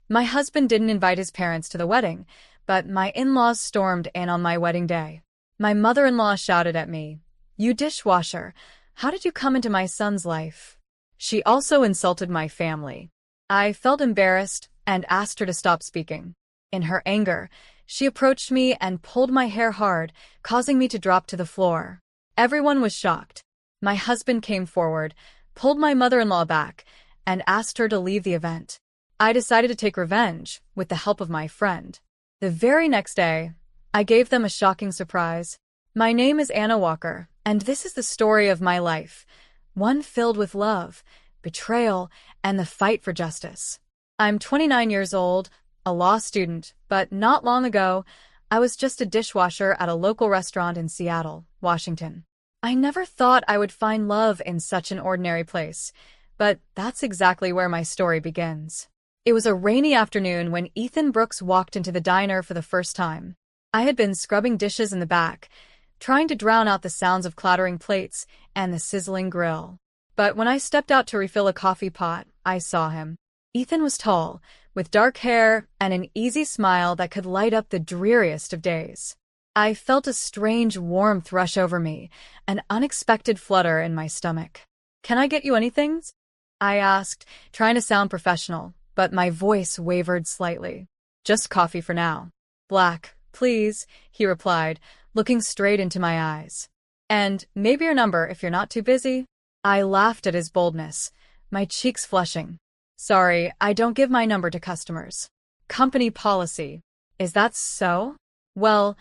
My husband didn't invite his parents to the wedding, but my in-laws stormed in on my wedding day. My mother-in-law shouted at me, "You dishwasher, how did you come into my son's life?" She also insulted my family. I felt embarrassed and asked her to stop speaking. In her anger, she approached me and pulled my hair hard, causing me to drop to the floor. Everyone was shocked. My husband came forward, pulled my mother-in-law back, and asked her to leave the event. I decided to take revenge with the help of my friend. The very next day, I gave them a shocking surprise. My name is Anna Walker, and this is the story of my life, one filled with love, betrayal, and the fight for justice. I'm 29 years old, a law student, but not long ago, I was just a dishwasher at a local restaurant in Seattle, Washington. I never thought I would find love in such an ordinary place, but that's exactly where my story begins. It was a rainy afternoon when Ethan Brooks walked into the diner for the first time. I had been scrubbing dishes in the back, trying to drown out the sounds of clattering plates and the sizzling grill. But when I stepped out to refill a coffee pot, I saw him. Ethan was tall, with dark hair and an easy smile that could light up the dreariest of days. I felt a strange warmth rush over me, an unexpected flutter in my stomach. "Can I get you anything?" I asked, trying to sound professional, but my voice wavered slightly. "Just coffee for now." "Black, please," he replied, looking straight into my eyes. "And maybe your number if you're not too busy." I laughed at his boldness, my cheeks flushing. "Sorry, I don't give my number to customers. Company policy." "Is that so? Well,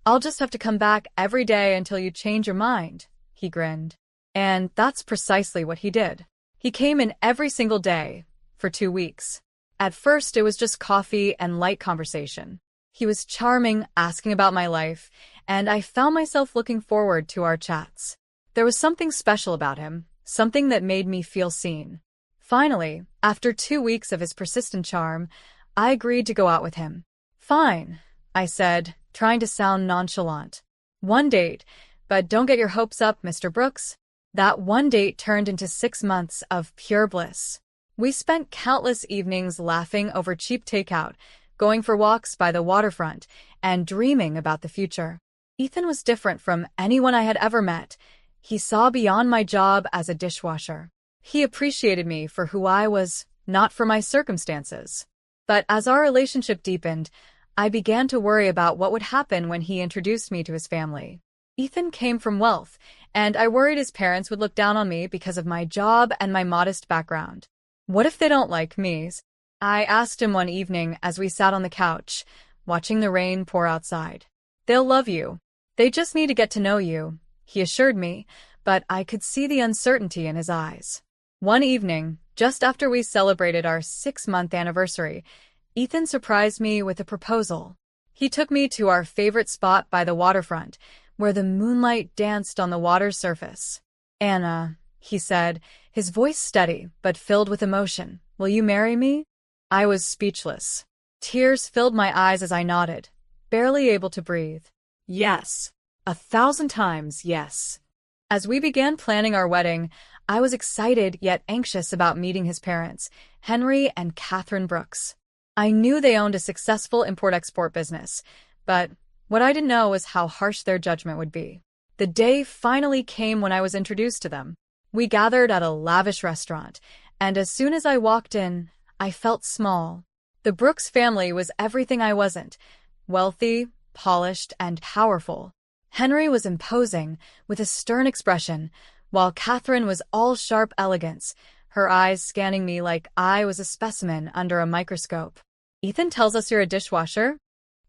I'll just have to come back every day until you change your mind," he grinned. And that's precisely what he did. He came in every single day, for 2 weeks. At first, it was just coffee and light conversation. He was charming, asking about my life, and I found myself looking forward to our chats. There was something special about him, something that made me feel seen. Finally, after 2 weeks of his persistent charm, I agreed to go out with him. "Fine," I said, trying to sound nonchalant. "One date, but don't get your hopes up, Mr. Brooks." That one date turned into 6 months of pure bliss. We spent countless evenings laughing over cheap takeout, going for walks by the waterfront, and dreaming about the future. Ethan was different from anyone I had ever met. He saw beyond my job as a dishwasher. He appreciated me for who I was, not for my circumstances. But as our relationship deepened, I began to worry about what would happen when he introduced me to his family. Ethan came from wealth, and I worried his parents would look down on me because of my job and my modest background. "What if they don't like me?" I asked him one evening as we sat on the couch, watching the rain pour outside. "They'll love you. They just need to get to know you," he assured me, but I could see the uncertainty in his eyes. One evening, just after we celebrated our 6-month anniversary, Ethan surprised me with a proposal. He took me to our favorite spot by the waterfront, where the moonlight danced on the water's surface. "Anna," he said, his voice steady but filled with emotion, "will you marry me?" I was speechless. Tears filled my eyes as I nodded, barely able to breathe. "Yes. 1,000 times yes." As we began planning our wedding, I was excited yet anxious about meeting his parents, Henry and Catherine Brooks. I knew they owned a successful import-export business, but what I didn't know was how harsh their judgment would be. The day finally came when I was introduced to them. We gathered at a lavish restaurant, and as soon as I walked in, I felt small. The Brooks family was everything I wasn't: wealthy, polished, and powerful. Henry was imposing, with a stern expression, while Catherine was all sharp elegance, her eyes scanning me like I was a specimen under a microscope. "Ethan tells us you're a dishwasher?"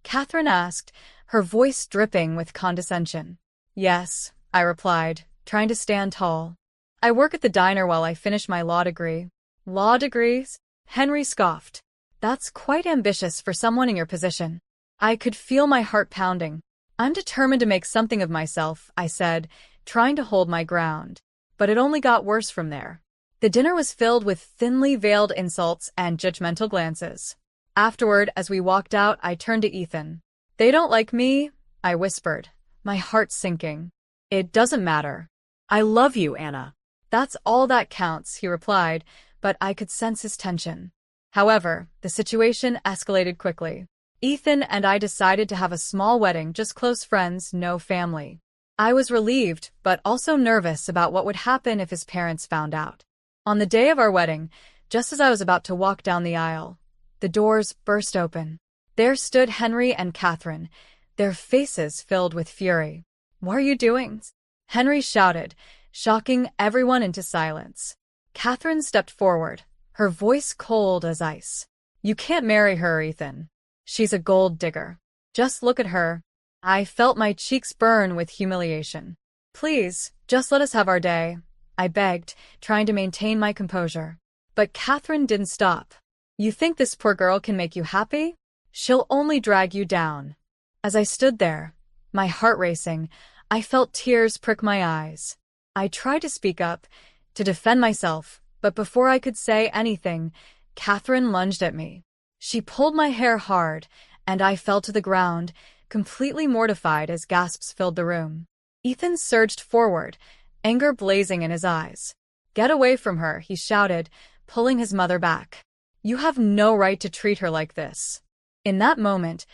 Catherine asked, her voice dripping with condescension. "Yes," I replied, trying to stand tall. "I work at the diner while I finish my law degree." "Law degrees?" Henry scoffed. "That's quite ambitious for someone in your position." I could feel my heart pounding. "I'm determined to make something of myself," I said, trying to hold my ground. But it only got worse from there. The dinner was filled with thinly veiled insults and judgmental glances. Afterward, as we walked out, I turned to Ethan. "They don't like me," I whispered, my heart sinking. "It doesn't matter. I love you, Anna." "That's all that counts," he replied, but I could sense his tension. However, the situation escalated quickly. Ethan and I decided to have a small wedding, just close friends, no family. I was relieved, but also nervous about what would happen if his parents found out. On the day of our wedding, just as I was about to walk down the aisle, the doors burst open. There stood Henry and Catherine, their faces filled with fury. "What are you doing?" Henry shouted, shocking everyone into silence. Catherine stepped forward, her voice cold as ice. "You can't marry her, Ethan. She's a gold digger. Just look at her." I felt my cheeks burn with humiliation. "Please, just let us have our day," I begged, trying to maintain my composure. But Catherine didn't stop. "You think this poor girl can make you happy? She'll only drag you down." As I stood there, my heart racing, I felt tears prick my eyes. I tried to speak up, to defend myself, but before I could say anything, Catherine lunged at me. She pulled my hair hard, and I fell to the ground, completely mortified as gasps filled the room. Ethan surged forward, anger blazing in his eyes. "Get away from her," he shouted, pulling his mother back. "You have no right to treat her like this." In that moment,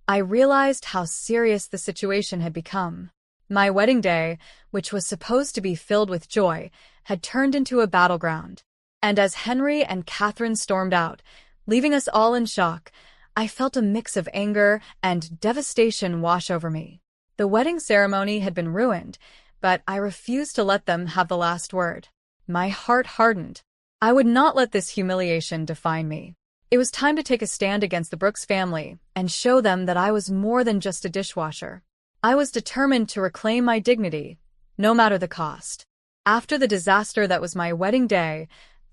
I realized how serious the situation had become. My wedding day, which was supposed to be filled with joy, had turned into a battleground. And as Henry and Catherine stormed out, leaving us all in shock, I felt a mix of anger and devastation wash over me. The wedding ceremony had been ruined, but I refused to let them have the last word. My heart hardened. I would not let this humiliation define me. It was time to take a stand against the Brooks family and show them that I was more than just a dishwasher. I was determined to reclaim my dignity, no matter the cost. After the disaster that was my wedding day,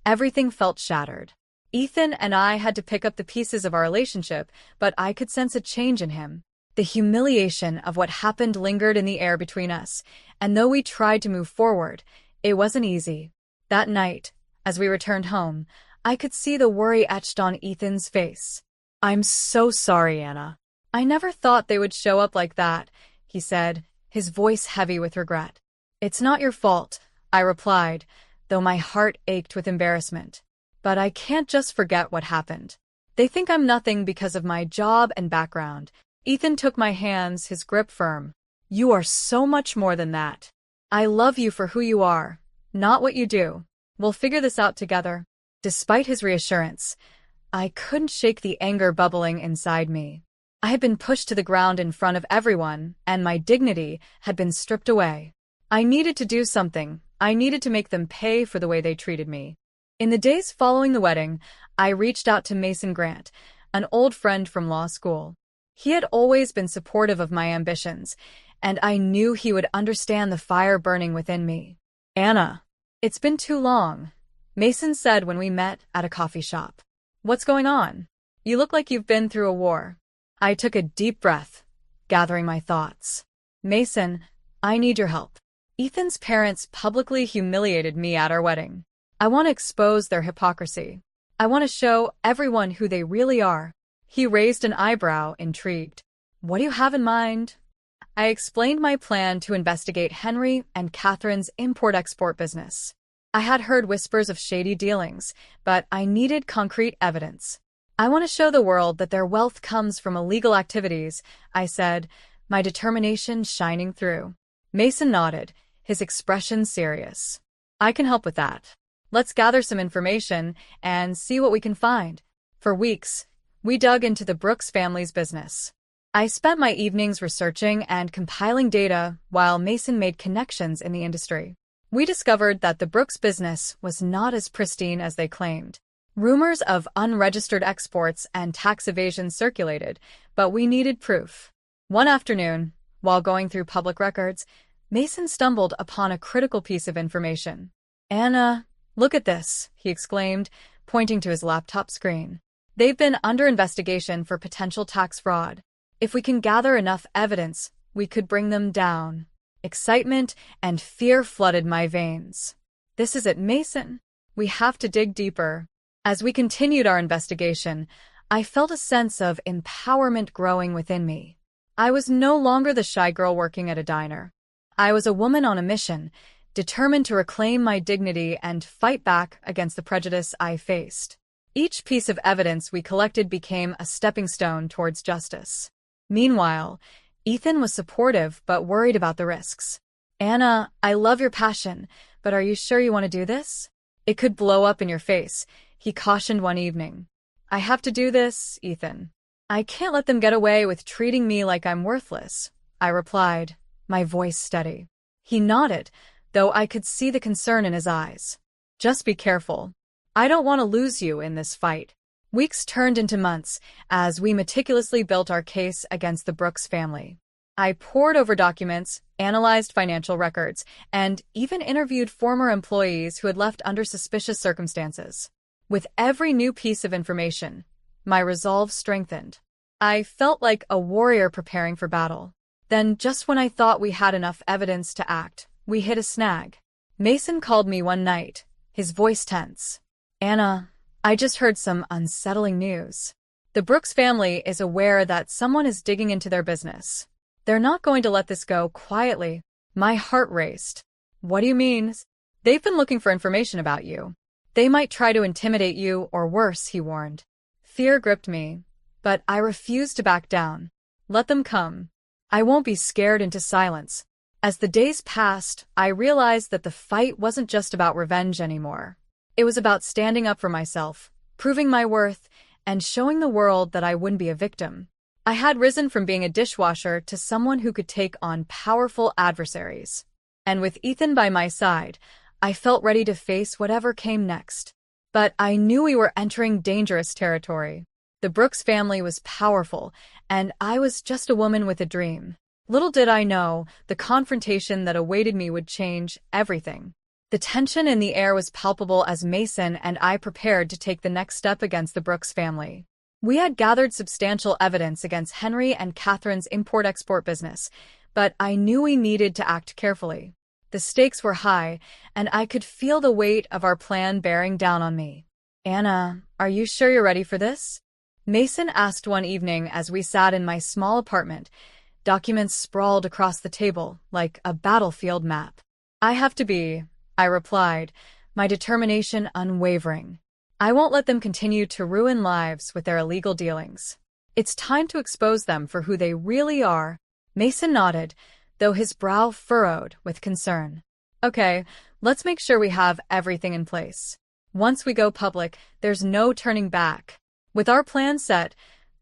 everything felt shattered. Ethan and I had to pick up the pieces of our relationship, but I could sense a change in him. The humiliation of what happened lingered in the air between us, and though we tried to move forward, it wasn't easy. That night, as we returned home, I could see the worry etched on Ethan's face. "I'm so sorry, Anna. I never thought they would show up like that," he said, his voice heavy with regret. "It's not your fault," I replied, though my heart ached with embarrassment. "But I can't just forget what happened. They think I'm nothing because of my job and background." Ethan took my hands, his grip firm. "You are so much more than that. I love you for who you are, not what you do. We'll figure this out together." Despite his reassurance, I couldn't shake the anger bubbling inside me. I had been pushed to the ground in front of everyone, and my dignity had been stripped away. I needed to do something. I needed to make them pay for the way they treated me. In the days following the wedding, I reached out to Mason Grant, an old friend from law school. He had always been supportive of my ambitions, and I knew he would understand the fire burning within me. "Anna, it's been too long," Mason said when we met at a coffee shop. "What's going on? You look like you've been through a war." I took a deep breath, gathering my thoughts. "Mason, I need your help. Ethan's parents publicly humiliated me at our wedding. I want to expose their hypocrisy. I want to show everyone who they really are." He raised an eyebrow, intrigued. "What do you have in mind?" I explained my plan to investigate Henry and Catherine's import-export business. I had heard whispers of shady dealings, but I needed concrete evidence. "I want to show the world that their wealth comes from illegal activities," I said, my determination shining through. Mason nodded, his expression serious. "I can help with that. Let's gather some information and see what we can find." For weeks, we dug into the Brooks family's business. I spent my evenings researching and compiling data while Mason made connections in the industry. We discovered that the Brooks business was not as pristine as they claimed. Rumors of unregistered exports and tax evasion circulated, but we needed proof. One afternoon, while going through public records, Mason stumbled upon a critical piece of information. "Anna, look at this," he exclaimed, pointing to his laptop screen. "They've been under investigation for potential tax fraud. If we can gather enough evidence, we could bring them down." Excitement and fear flooded my veins. "This is it, Mason. We have to dig deeper." As we continued our investigation, I felt a sense of empowerment growing within me. I was no longer the shy girl working at a diner. I was a woman on a mission, determined to reclaim my dignity and fight back against the prejudice I faced. Each piece of evidence we collected became a stepping stone towards justice. Meanwhile, Ethan was supportive but worried about the risks. Anna, I love your passion, but are you sure you want to do this? It could blow up in your face, he cautioned one evening. I have to do this, Ethan. I can't let them get away with treating me like I'm worthless, I replied, my voice steady. He nodded, though I could see the concern in his eyes. Just be careful. I don't want to lose you in this fight. Weeks turned into months as we meticulously built our case against the Brooks family. I pored over documents, analyzed financial records, and even interviewed former employees who had left under suspicious circumstances. With every new piece of information, my resolve strengthened. I felt like a warrior preparing for battle. Then, just when I thought we had enough evidence to act, we hit a snag. Mason called me one night, his voice tense. Anna, I just heard some unsettling news. The Brooks family is aware that someone is digging into their business. They're not going to let this go quietly. My heart raced. What do you mean? They've been looking for information about you. They might try to intimidate you or worse, he warned. Fear gripped me, but I refused to back down. Let them come. I won't be scared into silence. As the days passed, I realized that the fight wasn't just about revenge anymore. It was about standing up for myself, proving my worth, and showing the world that I wouldn't be a victim. I had risen from being a dishwasher to someone who could take on powerful adversaries. And with Ethan by my side, I felt ready to face whatever came next. But I knew we were entering dangerous territory. The Brooks family was powerful, and I was just a woman with a dream. Little did I know, the confrontation that awaited me would change everything. The tension in the air was palpable as Mason and I prepared to take the next step against the Brooks family. We had gathered substantial evidence against Henry and Catherine's import-export business, but I knew we needed to act carefully. The stakes were high, and I could feel the weight of our plan bearing down on me. Anna, are you sure you're ready for this? Mason asked one evening as we sat in my small apartment, documents sprawled across the table like a battlefield map. I have to be, I replied, my determination unwavering. I won't let them continue to ruin lives with their illegal dealings. It's time to expose them for who they really are. Mason nodded, though his brow furrowed with concern. Okay, let's make sure we have everything in place. Once we go public, there's no turning back. With our plan set,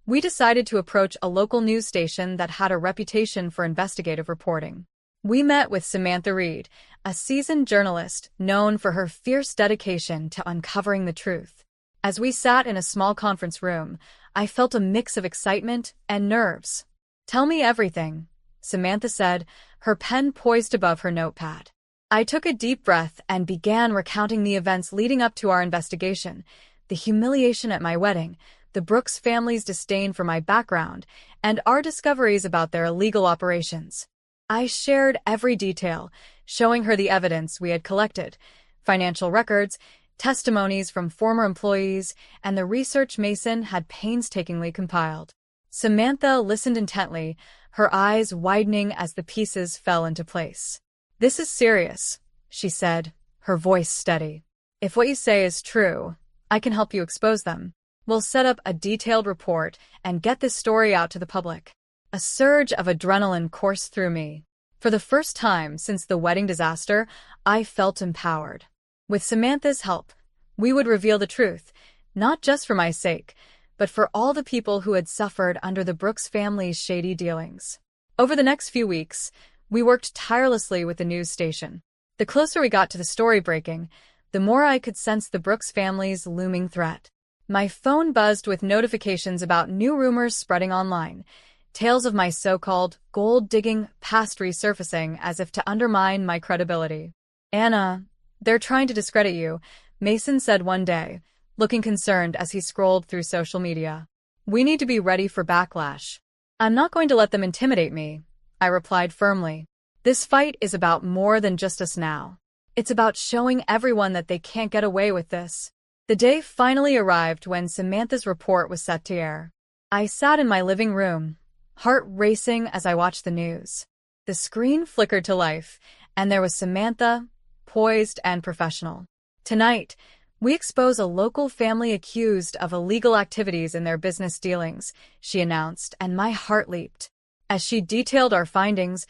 we decided to approach a local news station that had a reputation for investigative reporting. We met with Samantha Reed, a seasoned journalist known for her fierce dedication to uncovering the truth. As we sat in a small conference room, I felt a mix of excitement and nerves. Tell me everything, Samantha said, her pen poised above her notepad. I took a deep breath and began recounting the events leading up to our investigation, the humiliation at my wedding, the Brooks family's disdain for my background, and our discoveries about their illegal operations. I shared every detail, showing her the evidence we had collected, financial records, testimonies from former employees, and the research Mason had painstakingly compiled. Samantha listened intently, her eyes widening as the pieces fell into place. This is serious, she said, her voice steady. If what you say is true, I can help you expose them. We'll set up a detailed report and get this story out to the public. A surge of adrenaline coursed through me. For the first time since the wedding disaster, I felt empowered. With Samantha's help, we would reveal the truth, not just for my sake, but for all the people who had suffered under the Brooks family's shady dealings. Over the next few weeks, we worked tirelessly with the news station. The closer we got to the story breaking, the more I could sense the Brooks family's looming threat. My phone buzzed with notifications about new rumors spreading online, tales of my so-called gold-digging past resurfacing as if to undermine my credibility. Anna, they're trying to discredit you, Mason said one day, looking concerned as he scrolled through social media. We need to be ready for backlash. I'm not going to let them intimidate me, I replied firmly. This fight is about more than just us now. It's about showing everyone that they can't get away with this. The day finally arrived when Samantha's report was set to air. I sat in my living room, heart racing as I watched the news. The screen flickered to life, and there was Samantha, poised and professional. Tonight, "We expose a local family accused of illegal activities in their business dealings," she announced, and my heart leaped. As she detailed our findings,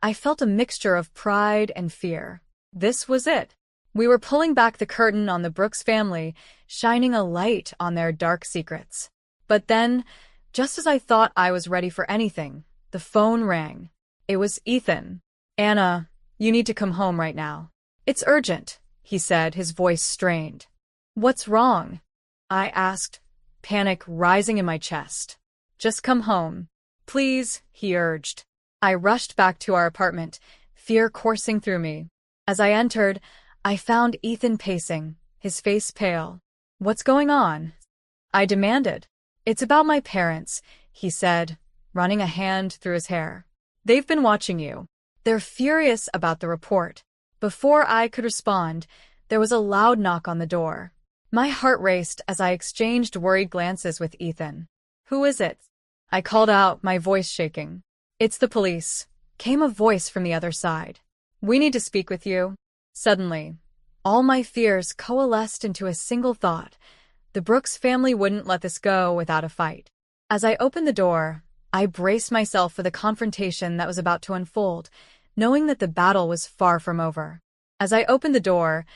I felt a mixture of pride and fear. This was it. We were pulling back the curtain on the Brooks family, shining a light on their dark secrets. But then, just as I thought I was ready for anything, the phone rang. It was Ethan. "Anna, you need to come home right now." "It's urgent," he said, his voice strained. "What's wrong?" I asked, panic rising in my chest. "Just come home. Please," he urged. I rushed back to our apartment, fear coursing through me. As I entered, I found Ethan pacing, his face pale. "What's going on?" I demanded. "It's about my parents," he said, running a hand through his hair. "They've been watching you. They're furious about the report." Before I could respond, there was a loud knock on the door. My heart raced as I exchanged worried glances with Ethan. "Who is it?" I called out, my voice shaking. "It's the police," came a voice from the other side. "We need to speak with you." Suddenly, all my fears coalesced into a single thought. The Brooks family wouldn't let this go without a fight. As I opened the door, I braced myself for the confrontation that was about to unfold, knowing that the battle was far from over. As I opened the door,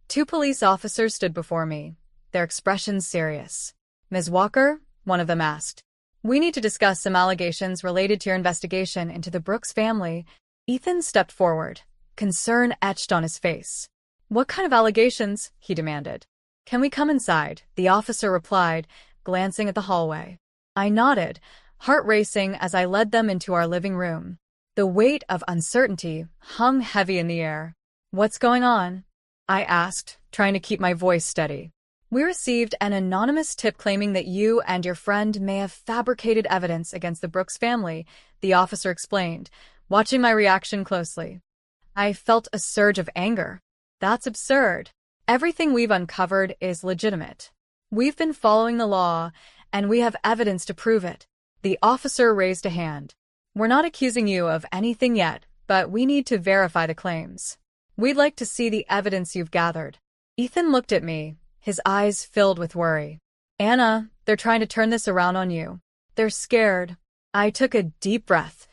2 police officers stood before me, their expressions serious. "Ms. Walker?" one of them asked. "We need to discuss some allegations related to your investigation into the Brooks family." Ethan stepped forward, concern etched on his face. "What kind of allegations?" he demanded. "Can we come inside?" the officer replied, glancing at the hallway. I nodded, heart racing as I led them into our living room. The weight of uncertainty hung heavy in the air. "What's going on?" I asked, trying to keep my voice steady. "We received an anonymous tip claiming that you and your friend may have fabricated evidence against the Brooks family," the officer explained, watching my reaction closely. I felt a surge of anger. That's absurd. Everything we've uncovered is legitimate. We've been following the law, and we have evidence to prove it. The officer raised a hand. "We're not accusing you of anything yet, but we need to verify the claims. We'd like to see the evidence you've gathered." Ethan looked at me, his eyes filled with worry. "Anna, they're trying to turn this around on you. They're scared." I took a deep breath,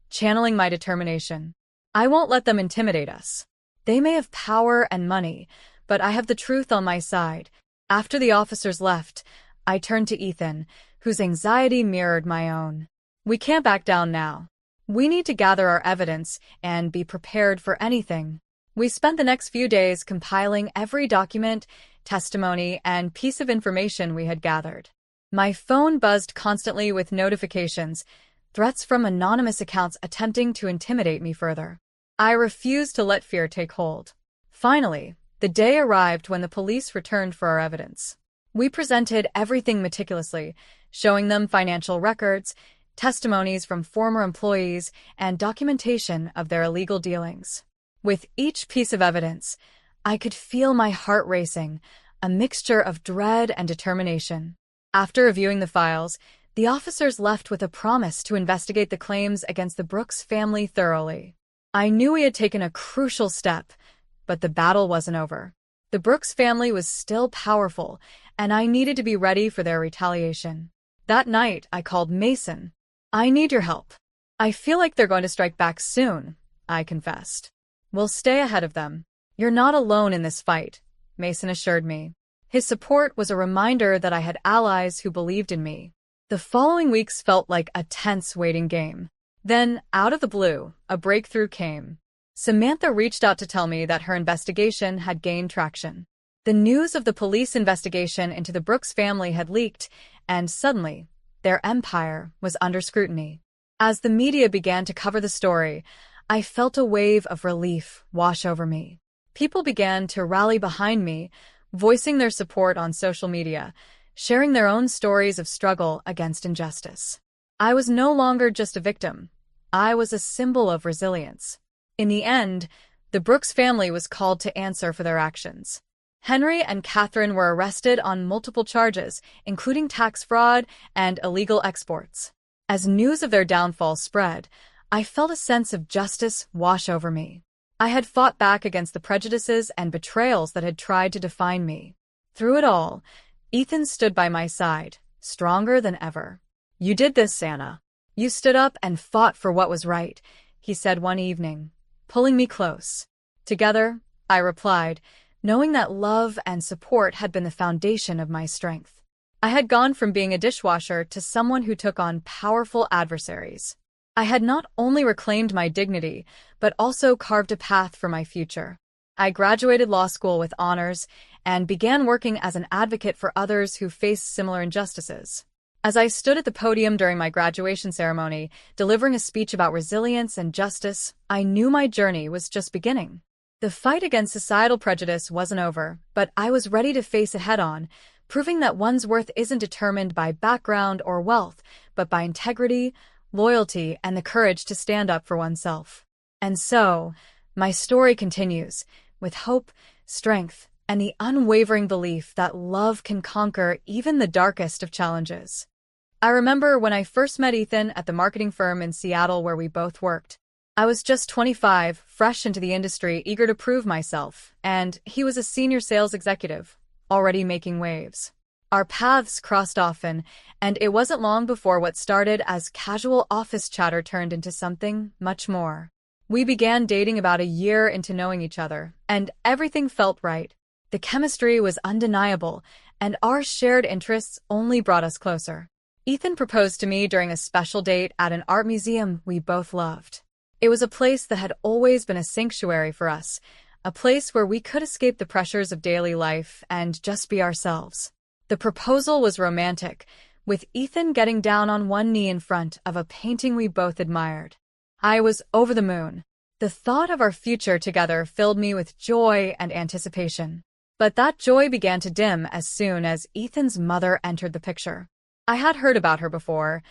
channeling my determination. "I won't let them intimidate us. They may have power and money, but I have the truth on my side." After the officers left, I turned to Ethan, whose anxiety mirrored my own. "We can't back down now. We need to gather our evidence and be prepared for anything." We spent the next few days compiling every document, testimony, and piece of information we had gathered. My phone buzzed constantly with notifications, threats from anonymous accounts attempting to intimidate me further. I refused to let fear take hold. Finally, the day arrived when the police returned for our evidence. We presented everything meticulously, showing them financial records, testimonies from former employees, and documentation of their illegal dealings. With each piece of evidence, I could feel my heart racing, a mixture of dread and determination. After reviewing the files, the officers left with a promise to investigate the claims against the Brooks family thoroughly. I knew we had taken a crucial step, but the battle wasn't over. The Brooks family was still powerful, and I needed to be ready for their retaliation. That night, I called Mason. "I need your help. I feel like they're going to strike back soon," I confessed. "We'll stay ahead of them." "You're not alone in this fight," Mason assured me. His support was a reminder that I had allies who believed in me. The following weeks felt like a tense waiting game. Then, out of the blue, a breakthrough came. Samantha reached out to tell me that her investigation had gained traction. The news of the police investigation into the Brooks family had leaked, and suddenly, their empire was under scrutiny. As the media began to cover the story, I felt a wave of relief wash over me. People began to rally behind me, voicing their support on social media, sharing their own stories of struggle against injustice. I was no longer just a victim. I was a symbol of resilience. In the end, the Brooks family was called to answer for their actions. Henry and Catherine were arrested on multiple charges, including tax fraud and illegal exports. As news of their downfall spread, I felt a sense of justice wash over me. I had fought back against the prejudices and betrayals that had tried to define me. Through it all, Ethan stood by my side, stronger than ever. "You did this, Anna. You stood up and fought for what was right," he said one evening, pulling me close. "Together," I replied, knowing that love and support had been the foundation of my strength. I had gone from being a dishwasher to someone who took on powerful adversaries. I had not only reclaimed my dignity, but also carved a path for my future. I graduated law school with honors and began working as an advocate for others who faced similar injustices. As I stood at the podium during my graduation ceremony, delivering a speech about resilience and justice, I knew my journey was just beginning. The fight against societal prejudice wasn't over, but I was ready to face it head-on, proving that one's worth isn't determined by background or wealth, but by integrity, loyalty, and the courage to stand up for oneself. And so, my story continues, with hope, strength, and the unwavering belief that love can conquer even the darkest of challenges. I remember when I first met Ethan at the marketing firm in Seattle where we both worked. I was just 25, fresh into the industry, eager to prove myself, and he was a senior sales executive, already making waves. Our paths crossed often, and it wasn't long before what started as casual office chatter turned into something much more. We began dating about a year into knowing each other, and everything felt right. The chemistry was undeniable, and our shared interests only brought us closer. Ethan proposed to me during a special date at an art museum we both loved. It was a place that had always been a sanctuary for us, a place where we could escape the pressures of daily life and just be ourselves. The proposal was romantic, with Ethan getting down on one knee in front of a painting we both admired. I was over the moon. The thought of our future together filled me with joy and anticipation. But that joy began to dim as soon as Ethan's mother entered the picture. I had heard about her before,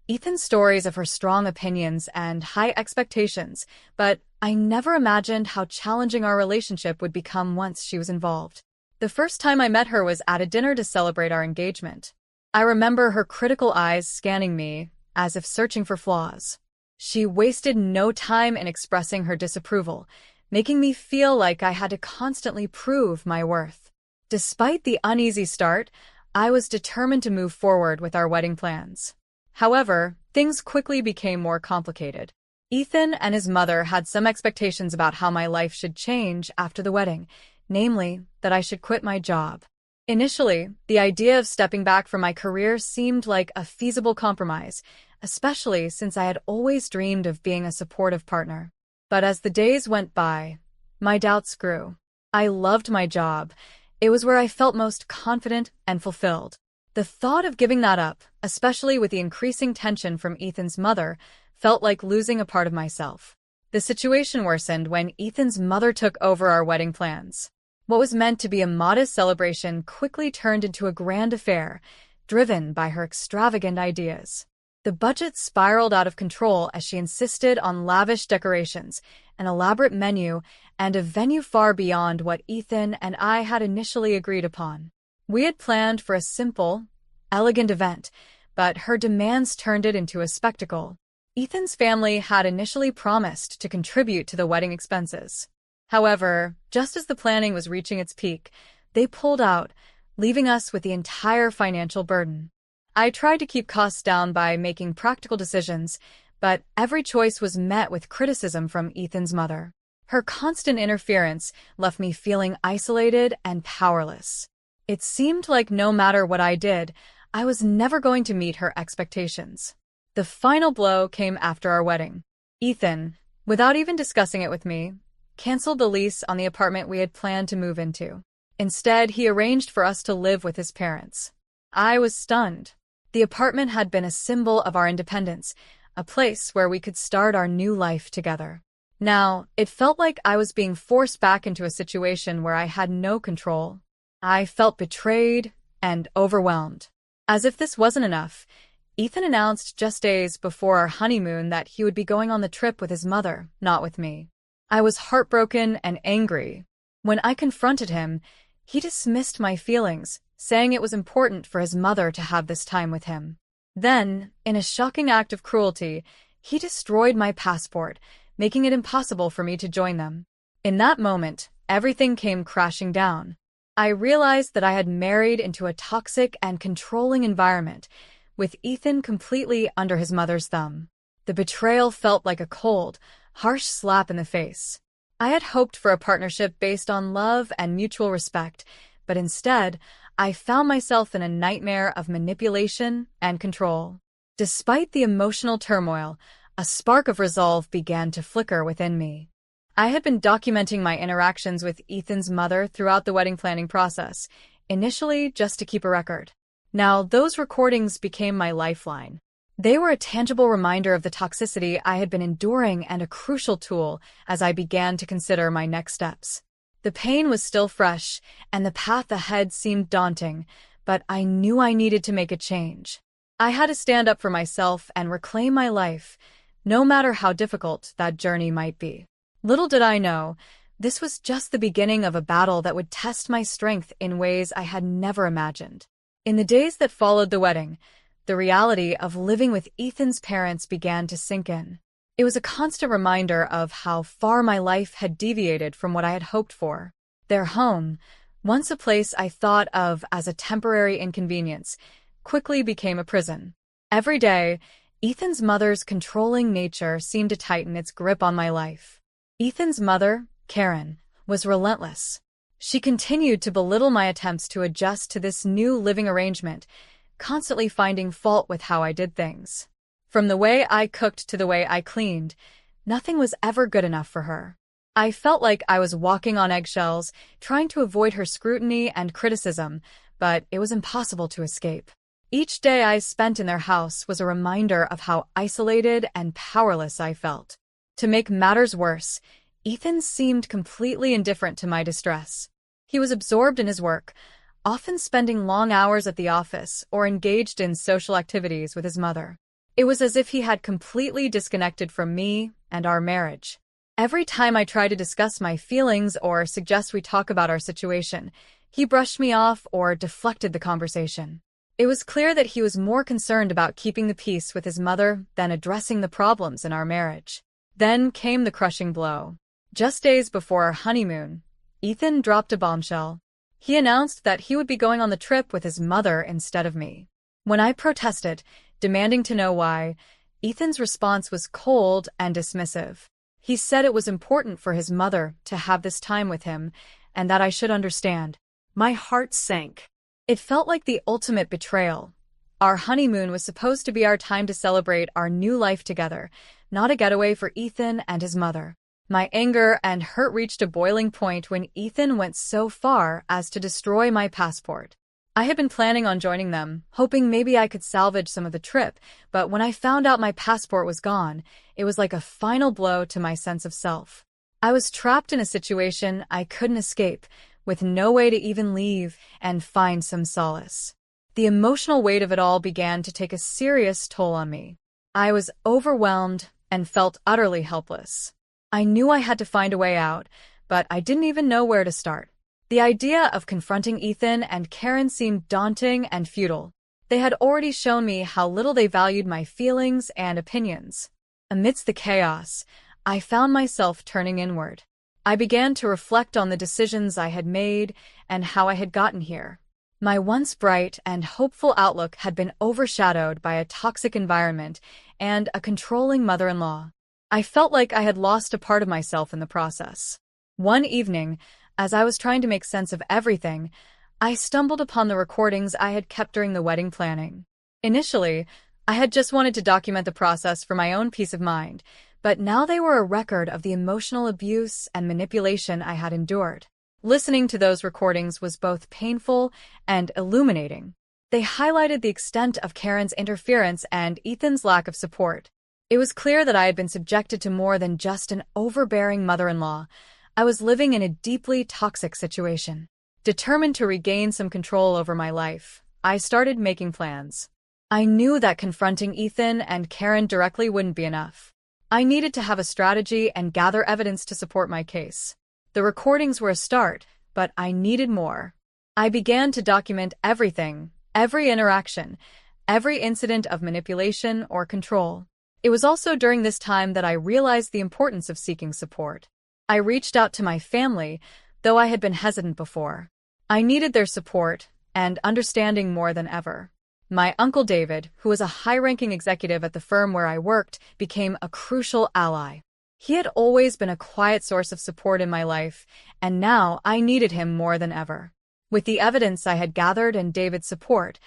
Ethan's stories of her strong opinions and high expectations, but I never imagined how challenging our relationship would become once she was involved. The first time I met her was at a dinner to celebrate our engagement. I remember her critical eyes scanning me, as if searching for flaws. She wasted no time in expressing her disapproval, making me feel like I had to constantly prove my worth. Despite the uneasy start, I was determined to move forward with our wedding plans. However, things quickly became more complicated. Ethan and his mother had some expectations about how my life should change after the wedding, namely, that I should quit my job. Initially, the idea of stepping back from my career seemed like a feasible compromise, especially since I had always dreamed of being a supportive partner. But as the days went by, my doubts grew. I loved my job. It was where I felt most confident and fulfilled. The thought of giving that up, especially with the increasing tension from Ethan's mother, felt like losing a part of myself. The situation worsened when Ethan's mother took over our wedding plans. What was meant to be a modest celebration quickly turned into a grand affair, driven by her extravagant ideas. The budget spiraled out of control as she insisted on lavish decorations, an elaborate menu, and a venue far beyond what Ethan and I had initially agreed upon. We had planned for a simple, elegant event, but her demands turned it into a spectacle. Ethan's family had initially promised to contribute to the wedding expenses. However, just as the planning was reaching its peak, they pulled out, leaving us with the entire financial burden. I tried to keep costs down by making practical decisions, but every choice was met with criticism from Ethan's mother. Her constant interference left me feeling isolated and powerless. It seemed like no matter what I did, I was never going to meet her expectations. The final blow came after our wedding. Ethan, without even discussing it with me, canceled the lease on the apartment we had planned to move into. Instead, he arranged for us to live with his parents. I was stunned. The apartment had been a symbol of our independence, a place where we could start our new life together. Now, it felt like I was being forced back into a situation where I had no control. I felt betrayed and overwhelmed. As if this wasn't enough, Ethan announced just days before our honeymoon that he would be going on the trip with his mother, not with me. I was heartbroken and angry. When I confronted him, he dismissed my feelings, saying it was important for his mother to have this time with him. Then, in a shocking act of cruelty, he destroyed my passport, making it impossible for me to join them. In that moment, everything came crashing down. I realized that I had married into a toxic and controlling environment, with Ethan completely under his mother's thumb. The betrayal felt like a cold, harsh slap in the face. I had hoped for a partnership based on love and mutual respect, but instead, I found myself in a nightmare of manipulation and control. Despite the emotional turmoil, a spark of resolve began to flicker within me. I had been documenting my interactions with Ethan's mother throughout the wedding planning process, initially just to keep a record. Now, those recordings became my lifeline. They were a tangible reminder of the toxicity I had been enduring and a crucial tool as I began to consider my next steps. The pain was still fresh, and the path ahead seemed daunting, but I knew I needed to make a change. I had to stand up for myself and reclaim my life, no matter how difficult that journey might be. Little did I know, this was just the beginning of a battle that would test my strength in ways I had never imagined. In the days that followed the wedding, the reality of living with Ethan's parents began to sink in. It was a constant reminder of how far my life had deviated from what I had hoped for. Their home, once a place I thought of as a temporary inconvenience, quickly became a prison. Every day, Ethan's mother's controlling nature seemed to tighten its grip on my life. Ethan's mother, Karen, was relentless. She continued to belittle my attempts to adjust to this new living arrangement, constantly finding fault with how I did things. From the way I cooked to the way I cleaned, nothing was ever good enough for her. I felt like I was walking on eggshells, trying to avoid her scrutiny and criticism, but it was impossible to escape. Each day I spent in their house was a reminder of how isolated and powerless I felt. To make matters worse, Ethan seemed completely indifferent to my distress. He was absorbed in his work, often spending long hours at the office or engaged in social activities with his mother. It was as if he had completely disconnected from me and our marriage. Every time I tried to discuss my feelings or suggest we talk about our situation, he brushed me off or deflected the conversation. It was clear that he was more concerned about keeping the peace with his mother than addressing the problems in our marriage. Then came the crushing blow. Just days before our honeymoon, Ethan dropped a bombshell. He announced that he would be going on the trip with his mother instead of me. When I protested, demanding to know why, Ethan's response was cold and dismissive. He said it was important for his mother to have this time with him, and that I should understand. My heart sank. It felt like the ultimate betrayal. Our honeymoon was supposed to be our time to celebrate our new life together, not a getaway for Ethan and his mother. My anger and hurt reached a boiling point when Ethan went so far as to destroy my passport. I had been planning on joining them, hoping maybe I could salvage some of the trip, but when I found out my passport was gone, it was like a final blow to my sense of self. I was trapped in a situation I couldn't escape, with no way to even leave and find some solace. The emotional weight of it all began to take a serious toll on me. I was overwhelmed and felt utterly helpless. I knew I had to find a way out, but I didn't even know where to start. The idea of confronting Ethan and Karen seemed daunting and futile. They had already shown me how little they valued my feelings and opinions. Amidst the chaos, I found myself turning inward. I began to reflect on the decisions I had made and how I had gotten here. My once bright and hopeful outlook had been overshadowed by a toxic environment and a controlling mother-in-law. I felt like I had lost a part of myself in the process. One evening, as I was trying to make sense of everything, I stumbled upon the recordings I had kept during the wedding planning. Initially, I had just wanted to document the process for my own peace of mind, but now they were a record of the emotional abuse and manipulation I had endured. Listening to those recordings was both painful and illuminating. They highlighted the extent of Karen's interference and Ethan's lack of support. It was clear that I had been subjected to more than just an overbearing mother-in-law. I was living in a deeply toxic situation. Determined to regain some control over my life, I started making plans. I knew that confronting Ethan and Karen directly wouldn't be enough. I needed to have a strategy and gather evidence to support my case. The recordings were a start, but I needed more. I began to document everything, every interaction, every incident of manipulation or control. It was also during this time that I realized the importance of seeking support. I reached out to my family, though I had been hesitant before. I needed their support and understanding more than ever. My uncle David, who was a high-ranking executive at the firm where I worked, became a crucial ally. He had always been a quiet source of support in my life, and now I needed him more than ever. With the evidence I had gathered and David's support,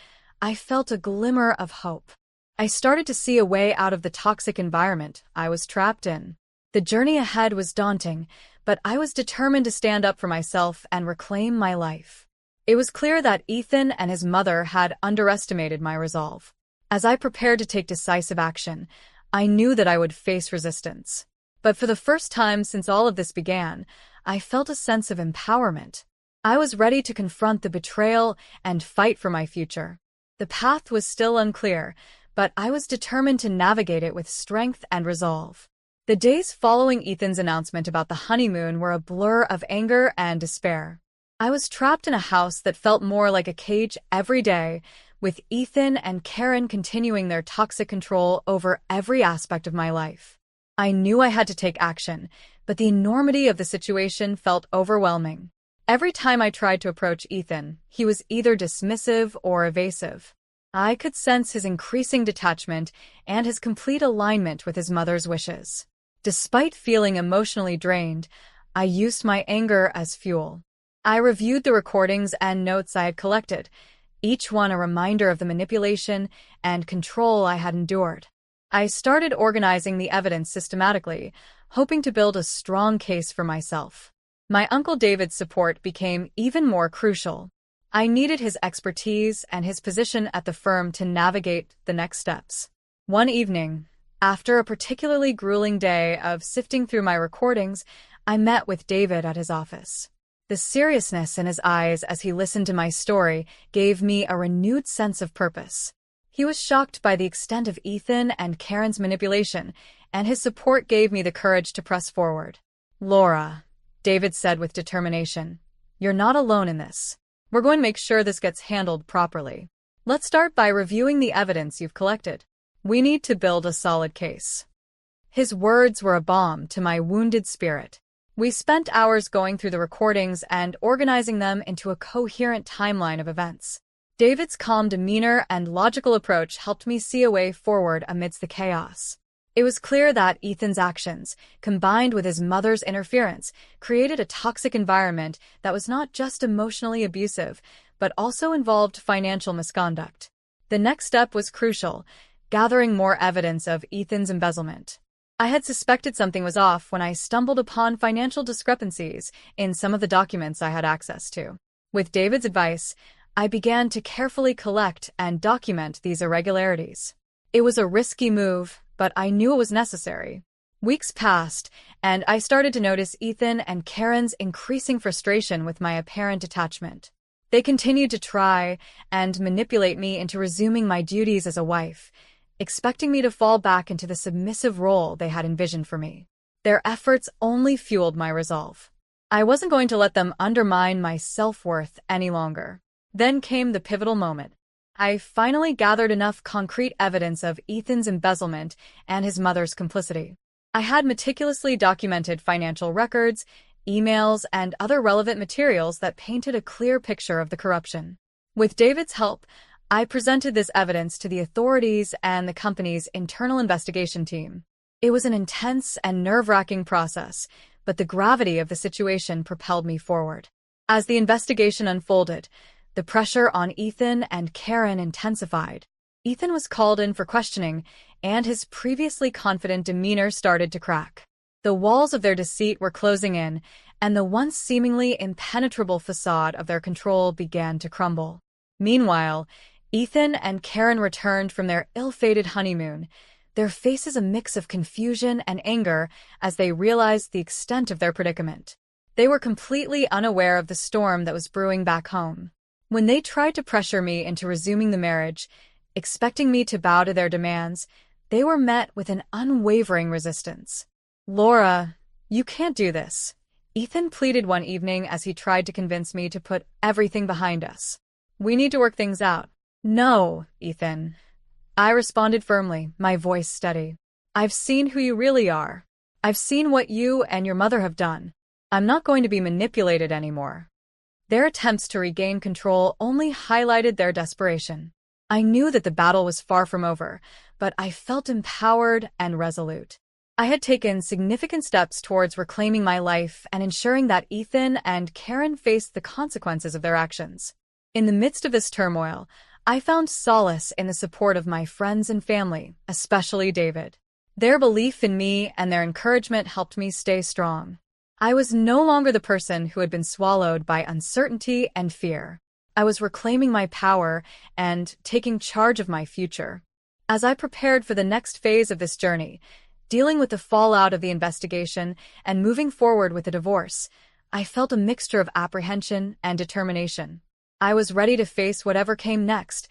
I felt a glimmer of hope. I started to see a way out of the toxic environment I was trapped in. The journey ahead was daunting, but I was determined to stand up for myself and reclaim my life. It was clear that Ethan and his mother had underestimated my resolve. As I prepared to take decisive action, I knew that I would face resistance. But for the first time since all of this began, I felt a sense of empowerment. I was ready to confront the betrayal and fight for my future. The path was still unclear, but I was determined to navigate it with strength and resolve. The days following Ethan's announcement about the honeymoon were a blur of anger and despair. I was trapped in a house that felt more like a cage every day, with Ethan and Karen continuing their toxic control over every aspect of my life. I knew I had to take action, but the enormity of the situation felt overwhelming. Every time I tried to approach Ethan, he was either dismissive or evasive. I could sense his increasing detachment and his complete alignment with his mother's wishes. Despite feeling emotionally drained, I used my anger as fuel. I reviewed the recordings and notes I had collected, each one a reminder of the manipulation and control I had endured. I started organizing the evidence systematically, hoping to build a strong case for myself. My Uncle David's support became even more crucial. I needed his expertise and his position at the firm to navigate the next steps. One evening, after a particularly grueling day of sifting through my recordings, I met with David at his office. The seriousness in his eyes as he listened to my story gave me a renewed sense of purpose. He was shocked by the extent of Ethan and Karen's manipulation, and his support gave me the courage to press forward. "Laura," David said with determination, "you're not alone in this. We're going to make sure this gets handled properly. Let's start by reviewing the evidence you've collected. We need to build a solid case." His words were a balm to my wounded spirit. We spent hours going through the recordings and organizing them into a coherent timeline of events. David's calm demeanor and logical approach helped me see a way forward amidst the chaos. It was clear that Ethan's actions, combined with his mother's interference, created a toxic environment that was not just emotionally abusive, but also involved financial misconduct. The next step was crucial, gathering more evidence of Ethan's embezzlement. I had suspected something was off when I stumbled upon financial discrepancies in some of the documents I had access to. With David's advice, I began to carefully collect and document these irregularities. It was a risky move, but I knew it was necessary. Weeks passed, and I started to notice Ethan and Karen's increasing frustration with my apparent attachment. They continued to try and manipulate me into resuming my duties as a wife, expecting me to fall back into the submissive role they had envisioned for me. Their efforts only fueled my resolve. I wasn't going to let them undermine my self-worth any longer. Then came the pivotal moment. I finally gathered enough concrete evidence of Ethan's embezzlement and his mother's complicity. I had meticulously documented financial records, emails, and other relevant materials that painted a clear picture of the corruption. With David's help, I presented this evidence to the authorities and the company's internal investigation team. It was an intense and nerve-wracking process, but the gravity of the situation propelled me forward. As the investigation unfolded, the pressure on Ethan and Karen intensified. Ethan was called in for questioning, and his previously confident demeanor started to crack. The walls of their deceit were closing in, and the once seemingly impenetrable facade of their control began to crumble. Meanwhile, Ethan and Karen returned from their ill-fated honeymoon, their faces a mix of confusion and anger as they realized the extent of their predicament. They were completely unaware of the storm that was brewing back home. When they tried to pressure me into resuming the marriage, expecting me to bow to their demands, they were met with an unwavering resistance. "Laura, you can't do this," Ethan pleaded one evening as he tried to convince me to put everything behind us. "We need to work things out." "No, Ethan," I responded firmly, my voice steady. "I've seen who you really are. I've seen what you and your mother have done. I'm not going to be manipulated anymore." Their attempts to regain control only highlighted their desperation. I knew that the battle was far from over, but I felt empowered and resolute. I had taken significant steps towards reclaiming my life and ensuring that Ethan and Karen faced the consequences of their actions. In the midst of this turmoil, I found solace in the support of my friends and family, especially David. Their belief in me and their encouragement helped me stay strong. I was no longer the person who had been swallowed by uncertainty and fear. I was reclaiming my power and taking charge of my future. As I prepared for the next phase of this journey, dealing with the fallout of the investigation and moving forward with the divorce, I felt a mixture of apprehension and determination. I was ready to face whatever came next,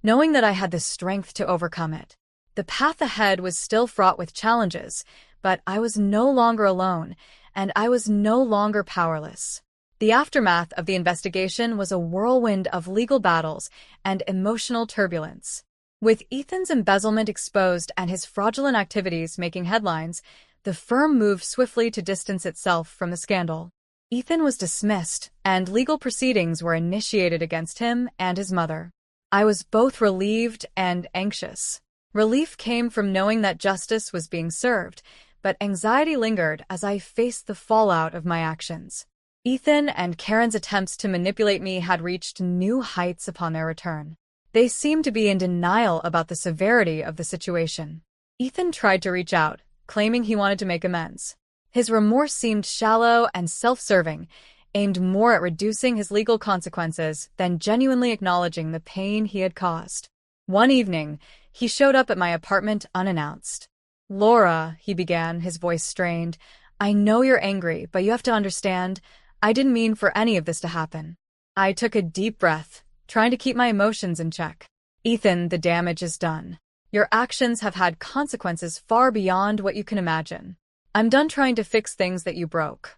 knowing that I had the strength to overcome it. The path ahead was still fraught with challenges, but I was no longer alone, and I was no longer powerless. The aftermath of the investigation was a whirlwind of legal battles and emotional turbulence. With Ethan's embezzlement exposed and his fraudulent activities making headlines, the firm moved swiftly to distance itself from the scandal. Ethan was dismissed, and legal proceedings were initiated against him and his mother. I was both relieved and anxious. Relief came from knowing that justice was being served, but anxiety lingered as I faced the fallout of my actions. Ethan and Karen's attempts to manipulate me had reached new heights upon their return. They seemed to be in denial about the severity of the situation. Ethan tried to reach out, claiming he wanted to make amends. His remorse seemed shallow and self-serving, aimed more at reducing his legal consequences than genuinely acknowledging the pain he had caused. One evening, he showed up at my apartment unannounced. "Laura," he began, his voice strained, "I know you're angry, but you have to understand, I didn't mean for any of this to happen." I took a deep breath, trying to keep my emotions in check. "Ethan, the damage is done. Your actions have had consequences far beyond what you can imagine. I'm done trying to fix things that you broke."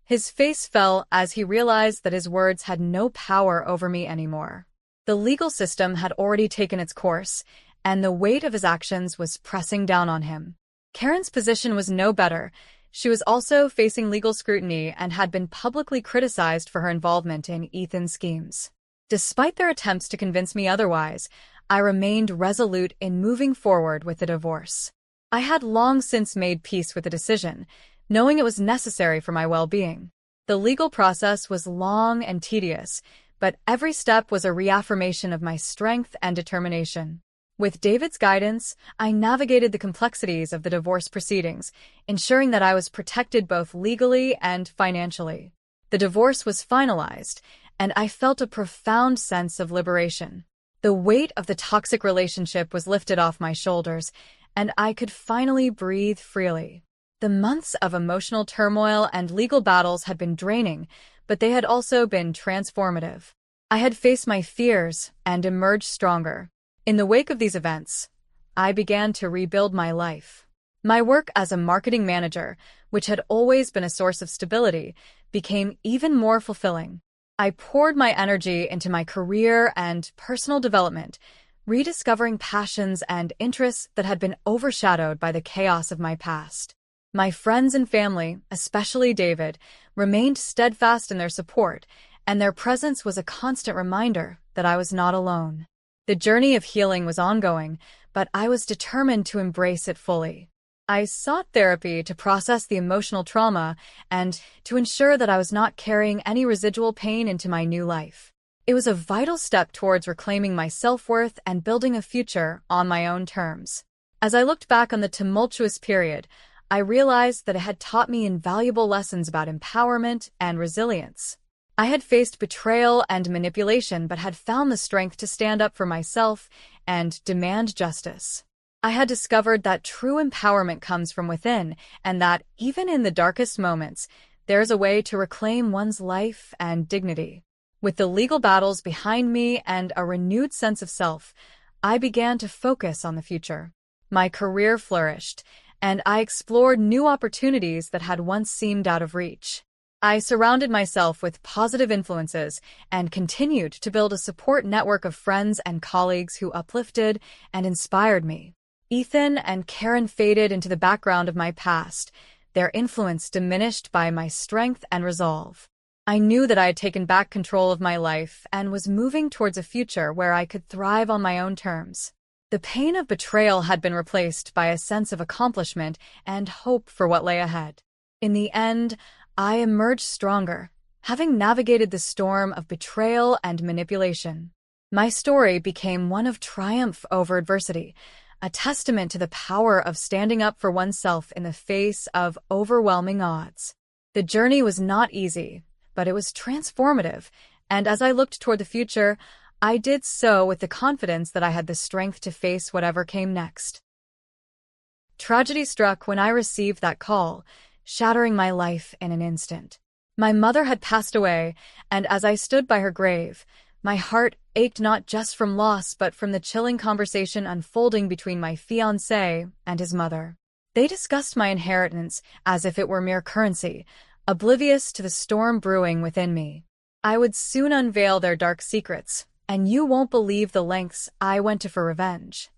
His face fell as he realized that his words had no power over me anymore. The legal system had already taken its course, and the weight of his actions was pressing down on him. Karen's position was no better. She was also facing legal scrutiny and had been publicly criticized for her involvement in Ethan's schemes. Despite their attempts to convince me otherwise, I remained resolute in moving forward with the divorce. I had long since made peace with the decision, knowing it was necessary for my well-being. The legal process was long and tedious, but every step was a reaffirmation of my strength and determination. With David's guidance, I navigated the complexities of the divorce proceedings, ensuring that I was protected both legally and financially. The divorce was finalized, and I felt a profound sense of liberation. The weight of the toxic relationship was lifted off my shoulders, and I could finally breathe freely. The months of emotional turmoil and legal battles had been draining, but they had also been transformative. I had faced my fears and emerged stronger. In the wake of these events, I began to rebuild my life. My work as a marketing manager, which had always been a source of stability, became even more fulfilling. I poured my energy into my career and personal development, rediscovering passions and interests that had been overshadowed by the chaos of my past. My friends and family, especially David, remained steadfast in their support, and their presence was a constant reminder that I was not alone. The journey of healing was ongoing, but I was determined to embrace it fully. I sought therapy to process the emotional trauma and to ensure that I was not carrying any residual pain into my new life. It was a vital step towards reclaiming my self-worth and building a future on my own terms. As I looked back on the tumultuous period, I realized that it had taught me invaluable lessons about empowerment and resilience. I had faced betrayal and manipulation, but had found the strength to stand up for myself and demand justice. I had discovered that true empowerment comes from within, and that, even in the darkest moments, there's a way to reclaim one's life and dignity. With the legal battles behind me and a renewed sense of self, I began to focus on the future. My career flourished, and I explored new opportunities that had once seemed out of reach. I surrounded myself with positive influences and continued to build a support network of friends and colleagues who uplifted and inspired me. Ethan and Karen faded into the background of my past, their influence diminished by my strength and resolve. I knew that I had taken back control of my life and was moving towards a future where I could thrive on my own terms. The pain of betrayal had been replaced by a sense of accomplishment and hope for what lay ahead. In the end, I emerged stronger, having navigated the storm of betrayal and manipulation. My story became one of triumph over adversity, a testament to the power of standing up for oneself in the face of overwhelming odds. The journey was not easy, but it was transformative, and as I looked toward the future, I did so with the confidence that I had the strength to face whatever came next. Tragedy struck when I received that call, shattering my life in an instant. My mother had passed away, and as I stood by her grave, my heart ached not just from loss but from the chilling conversation unfolding between my fiancé and his mother. They discussed my inheritance as if it were mere currency, oblivious to the storm brewing within me. I would soon unveil their dark secrets, and you won't believe the lengths I went to for revenge.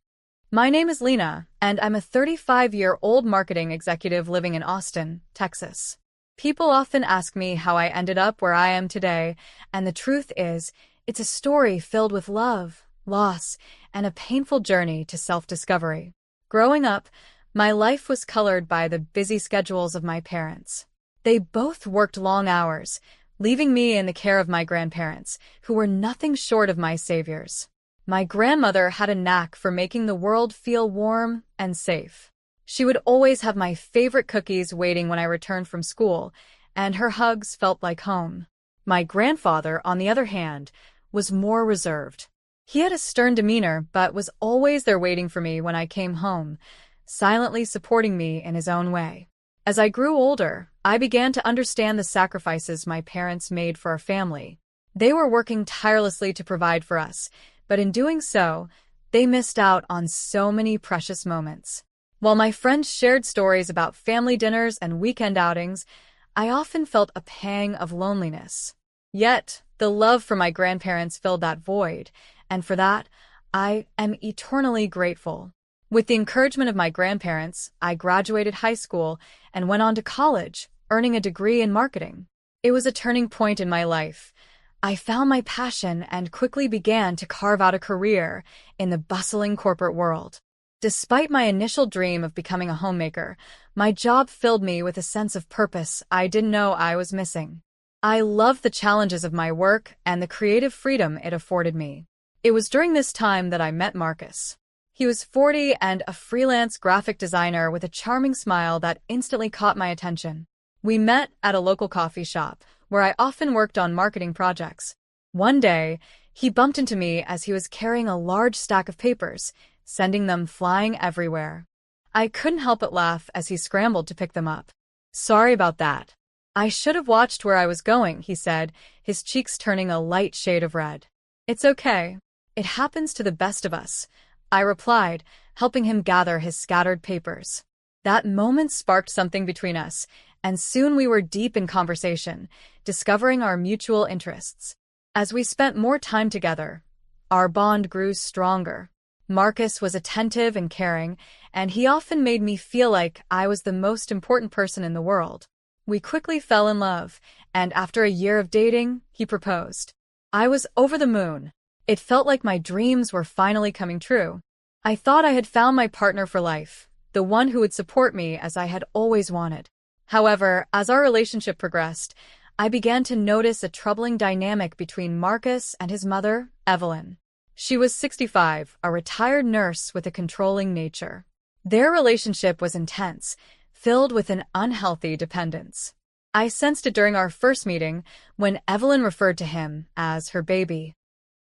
My name is Lena, and I'm a 35-year-old marketing executive living in Austin, Texas. People often ask me how I ended up where I am today, and the truth is, it's a story filled with love, loss, and a painful journey to self-discovery. Growing up, my life was colored by the busy schedules of my parents. They both worked long hours, leaving me in the care of my grandparents, who were nothing short of my saviors. My grandmother had a knack for making the world feel warm and safe. She would always have my favorite cookies waiting when I returned from school, and her hugs felt like home. My grandfather, on the other hand, was more reserved. He had a stern demeanor, but was always there waiting for me when I came home, silently supporting me in his own way. As I grew older, I began to understand the sacrifices my parents made for our family. They were working tirelessly to provide for us, but in doing so, they missed out on so many precious moments. While my friends shared stories about family dinners and weekend outings, I often felt a pang of loneliness. Yet, the love for my grandparents filled that void, and for that, I am eternally grateful. With the encouragement of my grandparents, I graduated high school and went on to college, earning a degree in marketing. It was a turning point in my life. I found my passion and quickly began to carve out a career in the bustling corporate world. Despite my initial dream of becoming a homemaker, my job filled me with a sense of purpose I didn't know I was missing. I loved the challenges of my work and the creative freedom it afforded me. It was during this time that I met Marcus. He was 40 and a freelance graphic designer with a charming smile that instantly caught my attention. We met at a local coffee shop, where I often worked on marketing projects. One day, he bumped into me as he was carrying a large stack of papers, sending them flying everywhere. I couldn't help but laugh as he scrambled to pick them up. "Sorry about that. I should have watched where I was going," he said, his cheeks turning a light shade of red. "It's okay. It happens to the best of us," I replied, helping him gather his scattered papers. That moment sparked something between us, and soon we were deep in conversation, discovering our mutual interests. As we spent more time together, our bond grew stronger. Marcus was attentive and caring, and he often made me feel like I was the most important person in the world. We quickly fell in love, and after a year of dating, he proposed. I was over the moon. It felt like my dreams were finally coming true. I thought I had found my partner for life, the one who would support me as I had always wanted. However, as our relationship progressed, I began to notice a troubling dynamic between Marcus and his mother, Evelyn. She was 65, a retired nurse with a controlling nature. Their relationship was intense, filled with an unhealthy dependence. I sensed it during our first meeting when Evelyn referred to him as her baby.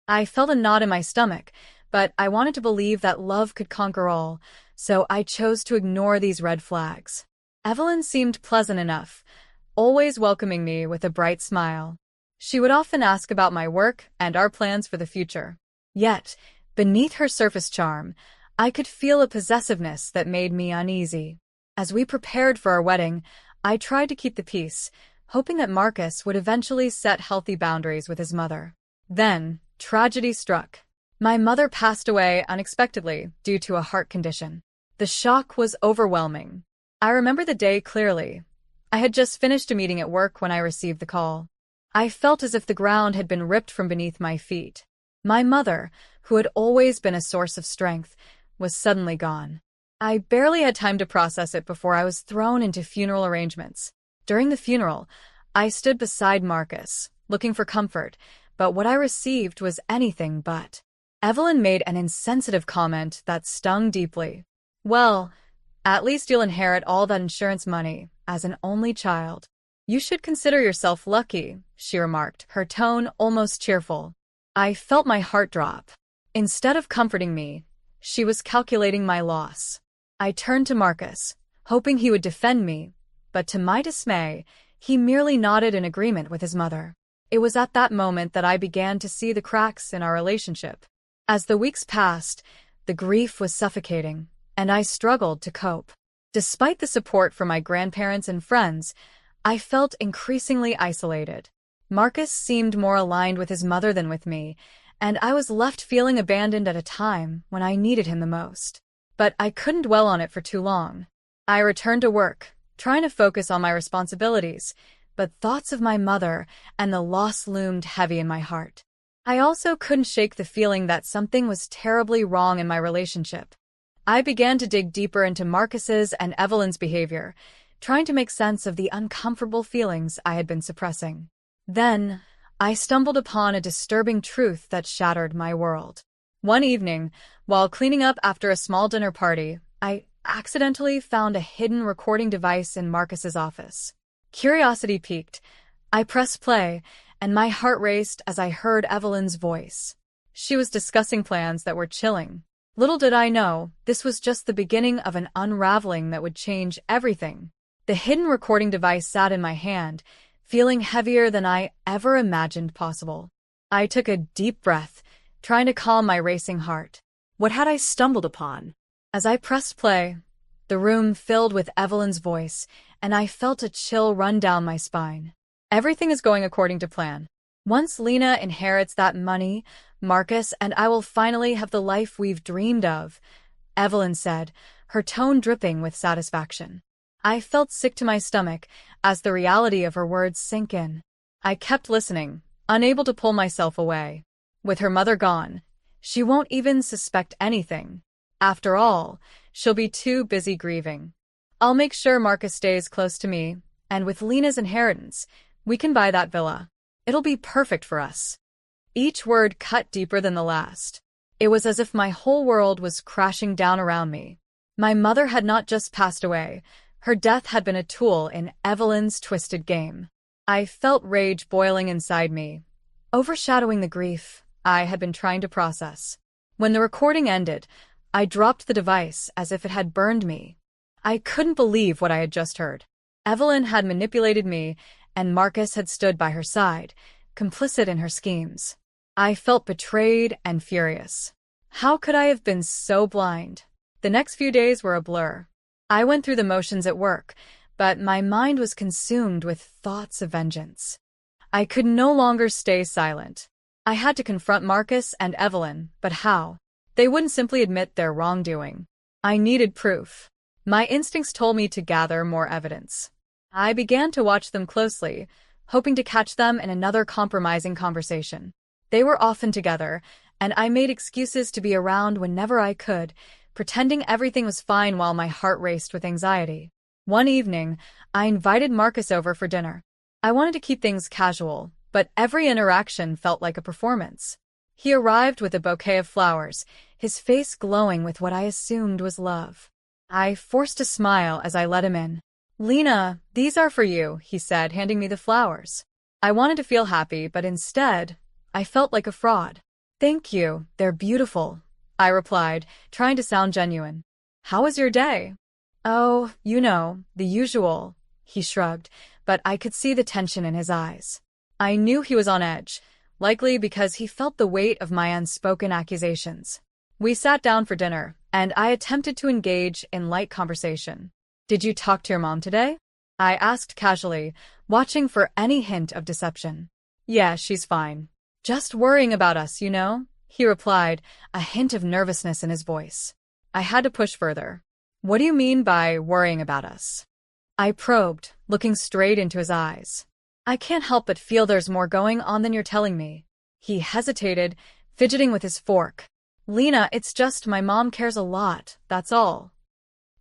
I felt a knot in my stomach, but I wanted to believe that love could conquer all, so I chose to ignore these red flags. Evelyn seemed pleasant enough, always welcoming me with a bright smile. She would often ask about my work and our plans for the future. Yet, beneath her surface charm, I could feel a possessiveness that made me uneasy. As we prepared for our wedding, I tried to keep the peace, hoping that Marcus would eventually set healthy boundaries with his mother. Then, tragedy struck. My mother passed away unexpectedly due to a heart condition. The shock was overwhelming. I remember the day clearly. I had just finished a meeting at work when I received the call. I felt as if the ground had been ripped from beneath my feet. My mother, who had always been a source of strength, was suddenly gone. I barely had time to process it before I was thrown into funeral arrangements. During the funeral, I stood beside Marcus, looking for comfort, but what I received was anything but. Evelyn made an insensitive comment that stung deeply. "Well, at least you'll inherit all that insurance money, as an only child. You should consider yourself lucky," she remarked, her tone almost cheerful. I felt my heart drop. Instead of comforting me, she was calculating my loss. I turned to Marcus, hoping he would defend me, but to my dismay, he merely nodded in agreement with his mother. It was at that moment that I began to see the cracks in our relationship. As the weeks passed, the grief was suffocating, and I struggled to cope. Despite the support from my grandparents and friends, I felt increasingly isolated. Marcus seemed more aligned with his mother than with me, and I was left feeling abandoned at a time when I needed him the most. But I couldn't dwell on it for too long. I returned to work, trying to focus on my responsibilities, but thoughts of my mother and the loss loomed heavy in my heart. I also couldn't shake the feeling that something was terribly wrong in my relationship. I began to dig deeper into Marcus's and Evelyn's behavior, trying to make sense of the uncomfortable feelings I had been suppressing. Then, I stumbled upon a disturbing truth that shattered my world. One evening, while cleaning up after a small dinner party, I accidentally found a hidden recording device in Marcus's office. Curiosity piqued. I pressed play, and my heart raced as I heard Evelyn's voice. She was discussing plans that were chilling. Little did I know, this was just the beginning of an unraveling that would change everything. The hidden recording device sat in my hand, feeling heavier than I ever imagined possible. I took a deep breath, trying to calm my racing heart. What had I stumbled upon? As I pressed play, the room filled with Evelyn's voice, and I felt a chill run down my spine. Everything is going according to plan. Once Lena inherits that money, Marcus and I will finally have the life we've dreamed of, Evelyn said, her tone dripping with satisfaction. I felt sick to my stomach as the reality of her words sank in. I kept listening, unable to pull myself away. With her mother gone, she won't even suspect anything. After all, she'll be too busy grieving. I'll make sure Marcus stays close to me, and with Lena's inheritance, we can buy that villa. It'll be perfect for us. Each word cut deeper than the last. It was as if my whole world was crashing down around me. My mother had not just passed away. Her death had been a tool in Evelyn's twisted game. I felt rage boiling inside me, overshadowing the grief I had been trying to process. When the recording ended, I dropped the device as if it had burned me. I couldn't believe what I had just heard. Evelyn had manipulated me, and Marcus had stood by her side, complicit in her schemes. I felt betrayed and furious. How could I have been so blind? The next few days were a blur. I went through the motions at work, but my mind was consumed with thoughts of vengeance. I could no longer stay silent. I had to confront Marcus and Evelyn, but how? They wouldn't simply admit their wrongdoing. I needed proof. My instincts told me to gather more evidence. I began to watch them closely, hoping to catch them in another compromising conversation. They were often together, and I made excuses to be around whenever I could, pretending everything was fine while my heart raced with anxiety. One evening, I invited Marcus over for dinner. I wanted to keep things casual, but every interaction felt like a performance. He arrived with a bouquet of flowers, his face glowing with what I assumed was love. I forced a smile as I let him in. "Lena, these are for you," he said, handing me the flowers. I wanted to feel happy, but instead, I felt like a fraud. "Thank you, they're beautiful," I replied, trying to sound genuine. "How was your day?" "Oh, you know, the usual," he shrugged, but I could see the tension in his eyes. I knew he was on edge, likely because he felt the weight of my unspoken accusations. We sat down for dinner, and I attempted to engage in light conversation. "Did you talk to your mom today?" I asked casually, watching for any hint of deception. "Yeah, she's fine. Just worrying about us, you know," he replied, a hint of nervousness in his voice. I had to push further. "What do you mean by worrying about us?" I probed, looking straight into his eyes. I can't help but feel there's more going on than you're telling me. He hesitated, fidgeting with his fork. Lena, it's just my mom cares a lot, that's all.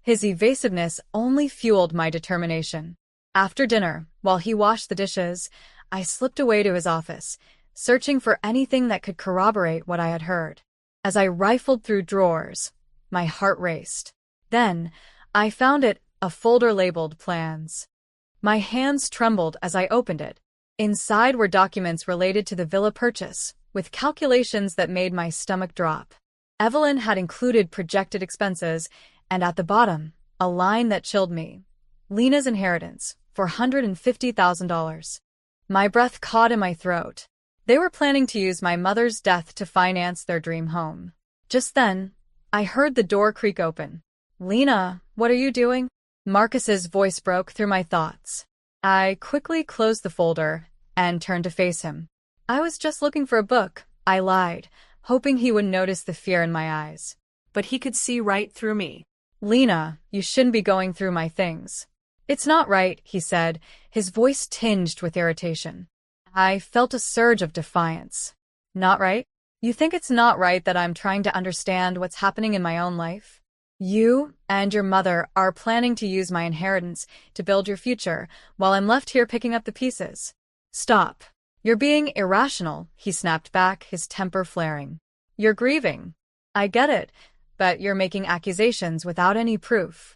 His evasiveness only fueled my determination. After dinner, while he washed the dishes, I slipped away to his office, searching for anything that could corroborate what I had heard. As I rifled through drawers, my heart raced. Then, I found it, a folder labeled Plans. My hands trembled as I opened it. Inside were documents related to the villa purchase, with calculations that made my stomach drop. Evelyn had included projected expenses, and at the bottom, a line that chilled me. Lena's inheritance, $450,000. My breath caught in my throat. They were planning to use my mother's death to finance their dream home. Just then, I heard the door creak open. Lena, what are you doing? Marcus's voice broke through my thoughts. I quickly closed the folder and turned to face him. I was just looking for a book, I lied, hoping he wouldn't notice the fear in my eyes. But he could see right through me. Lena, you shouldn't be going through my things. It's not right, he said, his voice tinged with irritation. I felt a surge of defiance. Not right? You think it's not right that I'm trying to understand what's happening in my own life? You and your mother are planning to use my inheritance to build your future, while I'm left here picking up the pieces. Stop. You're being irrational, he snapped back, his temper flaring. You're grieving. I get it, but you're making accusations without any proof.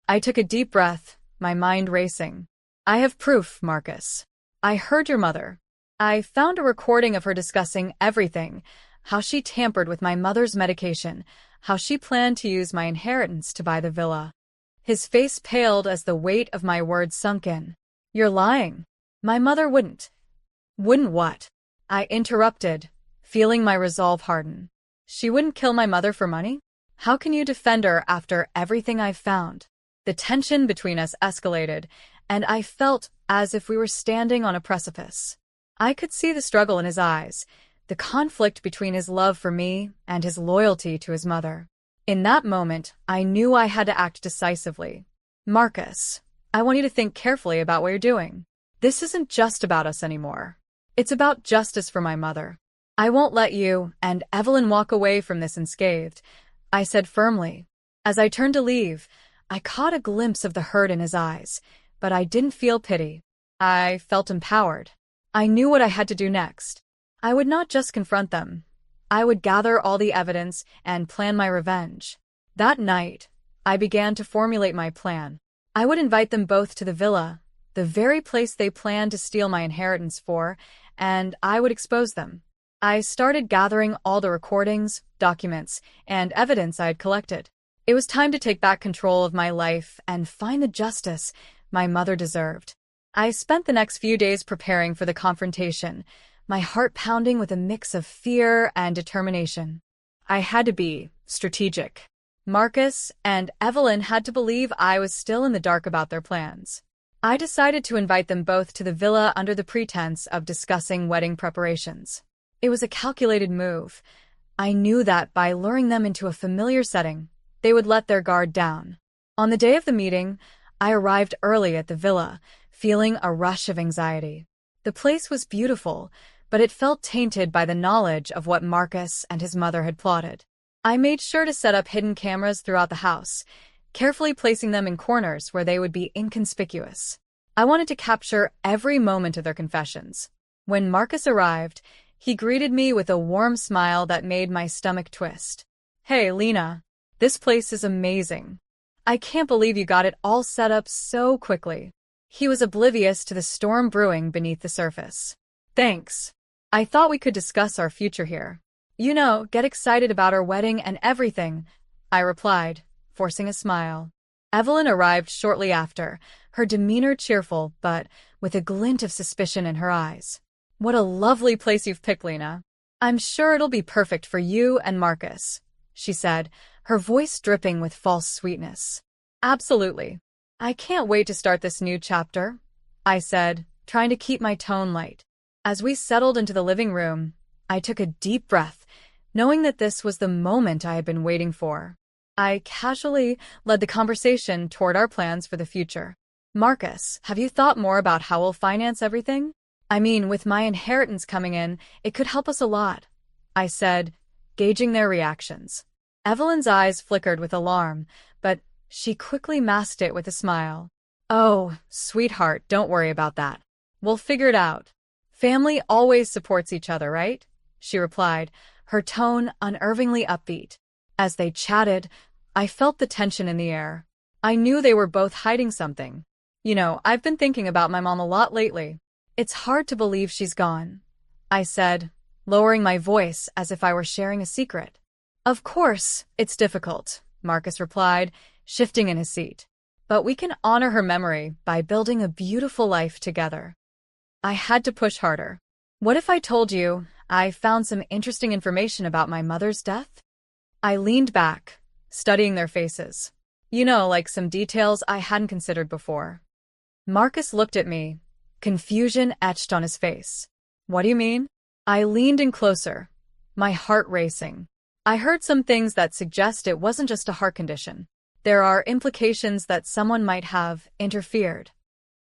I took a deep breath, my mind racing. I have proof, Marcus. I heard your mother. I found a recording of her discussing everything, how she tampered with my mother's medication, how she planned to use my inheritance to buy the villa. His face paled as the weight of my words sunk in. You're lying. My mother wouldn't. Wouldn't what? I interrupted, feeling my resolve harden. She wouldn't kill my mother for money? How can you defend her after everything I've found? The tension between us escalated, and I felt as if we were standing on a precipice. I could see the struggle in his eyes, the conflict between his love for me and his loyalty to his mother. In that moment, I knew I had to act decisively. Marcus, I want you to think carefully about what you're doing. This isn't just about us anymore. It's about justice for my mother. I won't let you and Evelyn walk away from this unscathed, I said firmly. As I turned to leave, I caught a glimpse of the hurt in his eyes, but I didn't feel pity. I felt empowered. I knew what I had to do next. I would not just confront them. I would gather all the evidence and plan my revenge. That night, I began to formulate my plan. I would invite them both to the villa, the very place they planned to steal my inheritance for, and I would expose them. I started gathering all the recordings, documents, and evidence I had collected. It was time to take back control of my life and find the justice my mother deserved. I spent the next few days preparing for the confrontation, my heart pounding with a mix of fear and determination. I had to be strategic. Marcus and Evelyn had to believe I was still in the dark about their plans. I decided to invite them both to the villa under the pretense of discussing wedding preparations. It was a calculated move. I knew that by luring them into a familiar setting, they would let their guard down. On the day of the meeting, I arrived early at the villa, feeling a rush of anxiety. The place was beautiful, but it felt tainted by the knowledge of what Marcus and his mother had plotted. I made sure to set up hidden cameras throughout the house, carefully placing them in corners where they would be inconspicuous. I wanted to capture every moment of their confessions. When Marcus arrived, he greeted me with a warm smile that made my stomach twist. Hey, Lena. This place is amazing. I can't believe you got it all set up so quickly. He was oblivious to the storm brewing beneath the surface. Thanks. I thought we could discuss our future here. You know, get excited about our wedding and everything, I replied, forcing a smile. Evelyn arrived shortly after, her demeanor cheerful but with a glint of suspicion in her eyes. What a lovely place you've picked, Lena. I'm sure it'll be perfect for you and Marcus, she said, her voice dripping with false sweetness. Absolutely. I can't wait to start this new chapter, I said, trying to keep my tone light. As we settled into the living room, I took a deep breath, knowing that this was the moment I had been waiting for. I casually led the conversation toward our plans for the future. Marcus, have you thought more about how we'll finance everything? I mean, with my inheritance coming in, it could help us a lot, I said, gauging their reactions. Evelyn's eyes flickered with alarm, but she quickly masked it with a smile. Oh, sweetheart, don't worry about that. We'll figure it out. Family always supports each other, right? She replied, her tone unnervingly upbeat. As they chatted, I felt the tension in the air. I knew they were both hiding something. You know, I've been thinking about my mom a lot lately. It's hard to believe she's gone, I said, lowering my voice as if I were sharing a secret. Of course, it's difficult, Marcus replied, shifting in his seat. But we can honor her memory by building a beautiful life together. I had to push harder. What if I told you I found some interesting information about my mother's death? I leaned back, studying their faces. You know, like some details I hadn't considered before. Marcus looked at me, confusion etched on his face. What do you mean? I leaned in closer, my heart racing. I heard some things that suggest it wasn't just a heart condition. There are implications that someone might have interfered.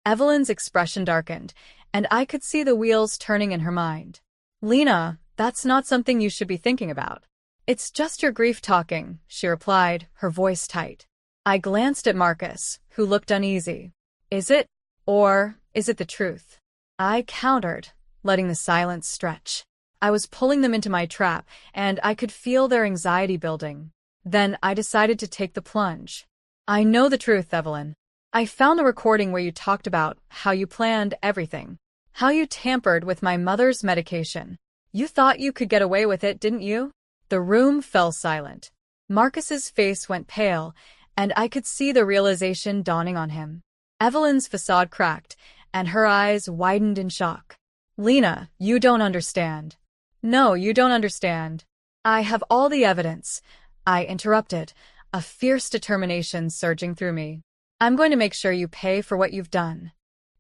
Evelyn's expression darkened, and I could see the wheels turning in her mind. Lena, that's not something you should be thinking about. It's just your grief talking, she replied, her voice tight. I glanced at Marcus, who looked uneasy. Is it? Or is it the truth? I countered, letting the silence stretch. I was pulling them into my trap, and I could feel their anxiety building. Then I decided to take the plunge. I know the truth, Evelyn. I found a recording where you talked about how you planned everything. How you tampered with my mother's medication. You thought you could get away with it, didn't you? The room fell silent. Marcus's face went pale, and I could see the realization dawning on him. Evelyn's facade cracked, and her eyes widened in shock. Lena, you don't understand. No, you don't understand. I have all the evidence, I interrupted, a fierce determination surging through me. I'm going to make sure you pay for what you've done.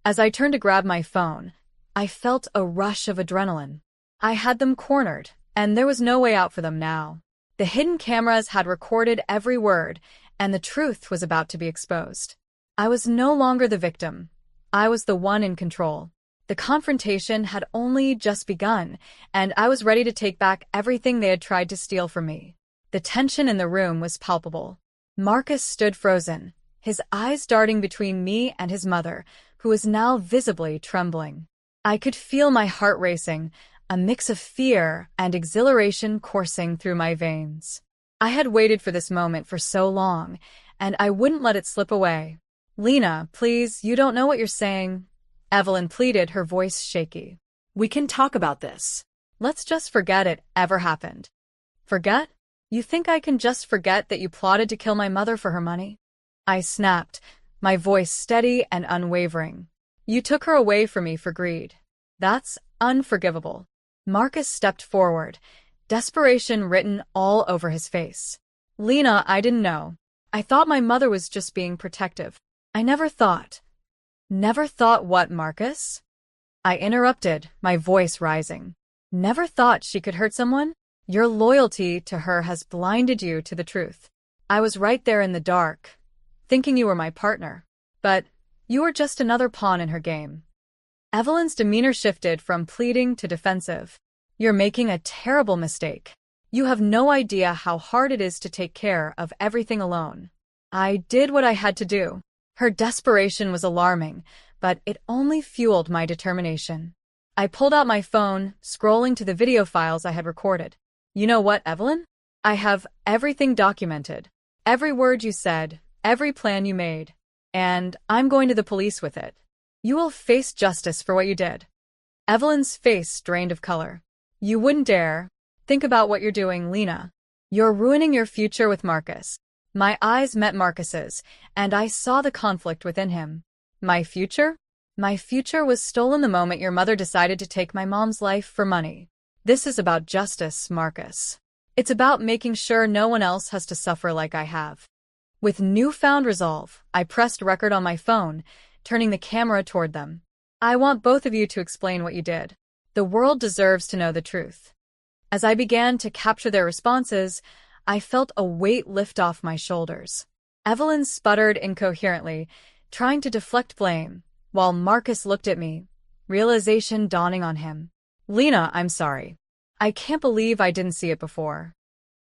As I turned to grab my phone, I felt a rush of adrenaline. I had them cornered, and there was no way out for them now. The hidden cameras had recorded every word, and the truth was about to be exposed. I was no longer the victim. I was the one in control. The confrontation had only just begun, and I was ready to take back everything they had tried to steal from me. The tension in the room was palpable. Marcus stood frozen, his eyes darting between me and his mother, who was now visibly trembling. I could feel my heart racing, a mix of fear and exhilaration coursing through my veins. I had waited for this moment for so long, and I wouldn't let it slip away. Lena, please, you don't know what you're saying. Evelyn pleaded, her voice shaky. We can talk about this. Let's just forget it ever happened. Forget? You think I can just forget that you plotted to kill my mother for her money? I snapped, my voice steady and unwavering. You took her away from me for greed. That's unforgivable. Marcus stepped forward, desperation written all over his face. Lena, I didn't know. I thought my mother was just being protective. I never thought. Never thought what, Marcus? I interrupted, my voice rising. Never thought she could hurt someone? Your loyalty to her has blinded you to the truth. I was right there in the dark, thinking you were my partner. But you were just another pawn in her game. Evelyn's demeanor shifted from pleading to defensive. You're making a terrible mistake. You have no idea how hard it is to take care of everything alone. I did what I had to do. Her desperation was alarming, but it only fueled my determination. I pulled out my phone, scrolling to the video files I had recorded. You know what, Evelyn? I have everything documented. Every word you said, every plan you made. And I'm going to the police with it. You will face justice for what you did. Evelyn's face drained of color. You wouldn't dare. Think about what you're doing, Lena. You're ruining your future with Marcus. My eyes met Marcus's, and I saw the conflict within him. My future? My future was stolen the moment your mother decided to take my mom's life for money. This is about justice, Marcus. It's about making sure no one else has to suffer like I have. With newfound resolve, I pressed record on my phone, turning the camera toward them. I want both of you to explain what you did. The world deserves to know the truth. As I began to capture their responses, I felt a weight lift off my shoulders. Evelyn sputtered incoherently, trying to deflect blame, while Marcus looked at me, realization dawning on him. Lena, I'm sorry. I can't believe I didn't see it before.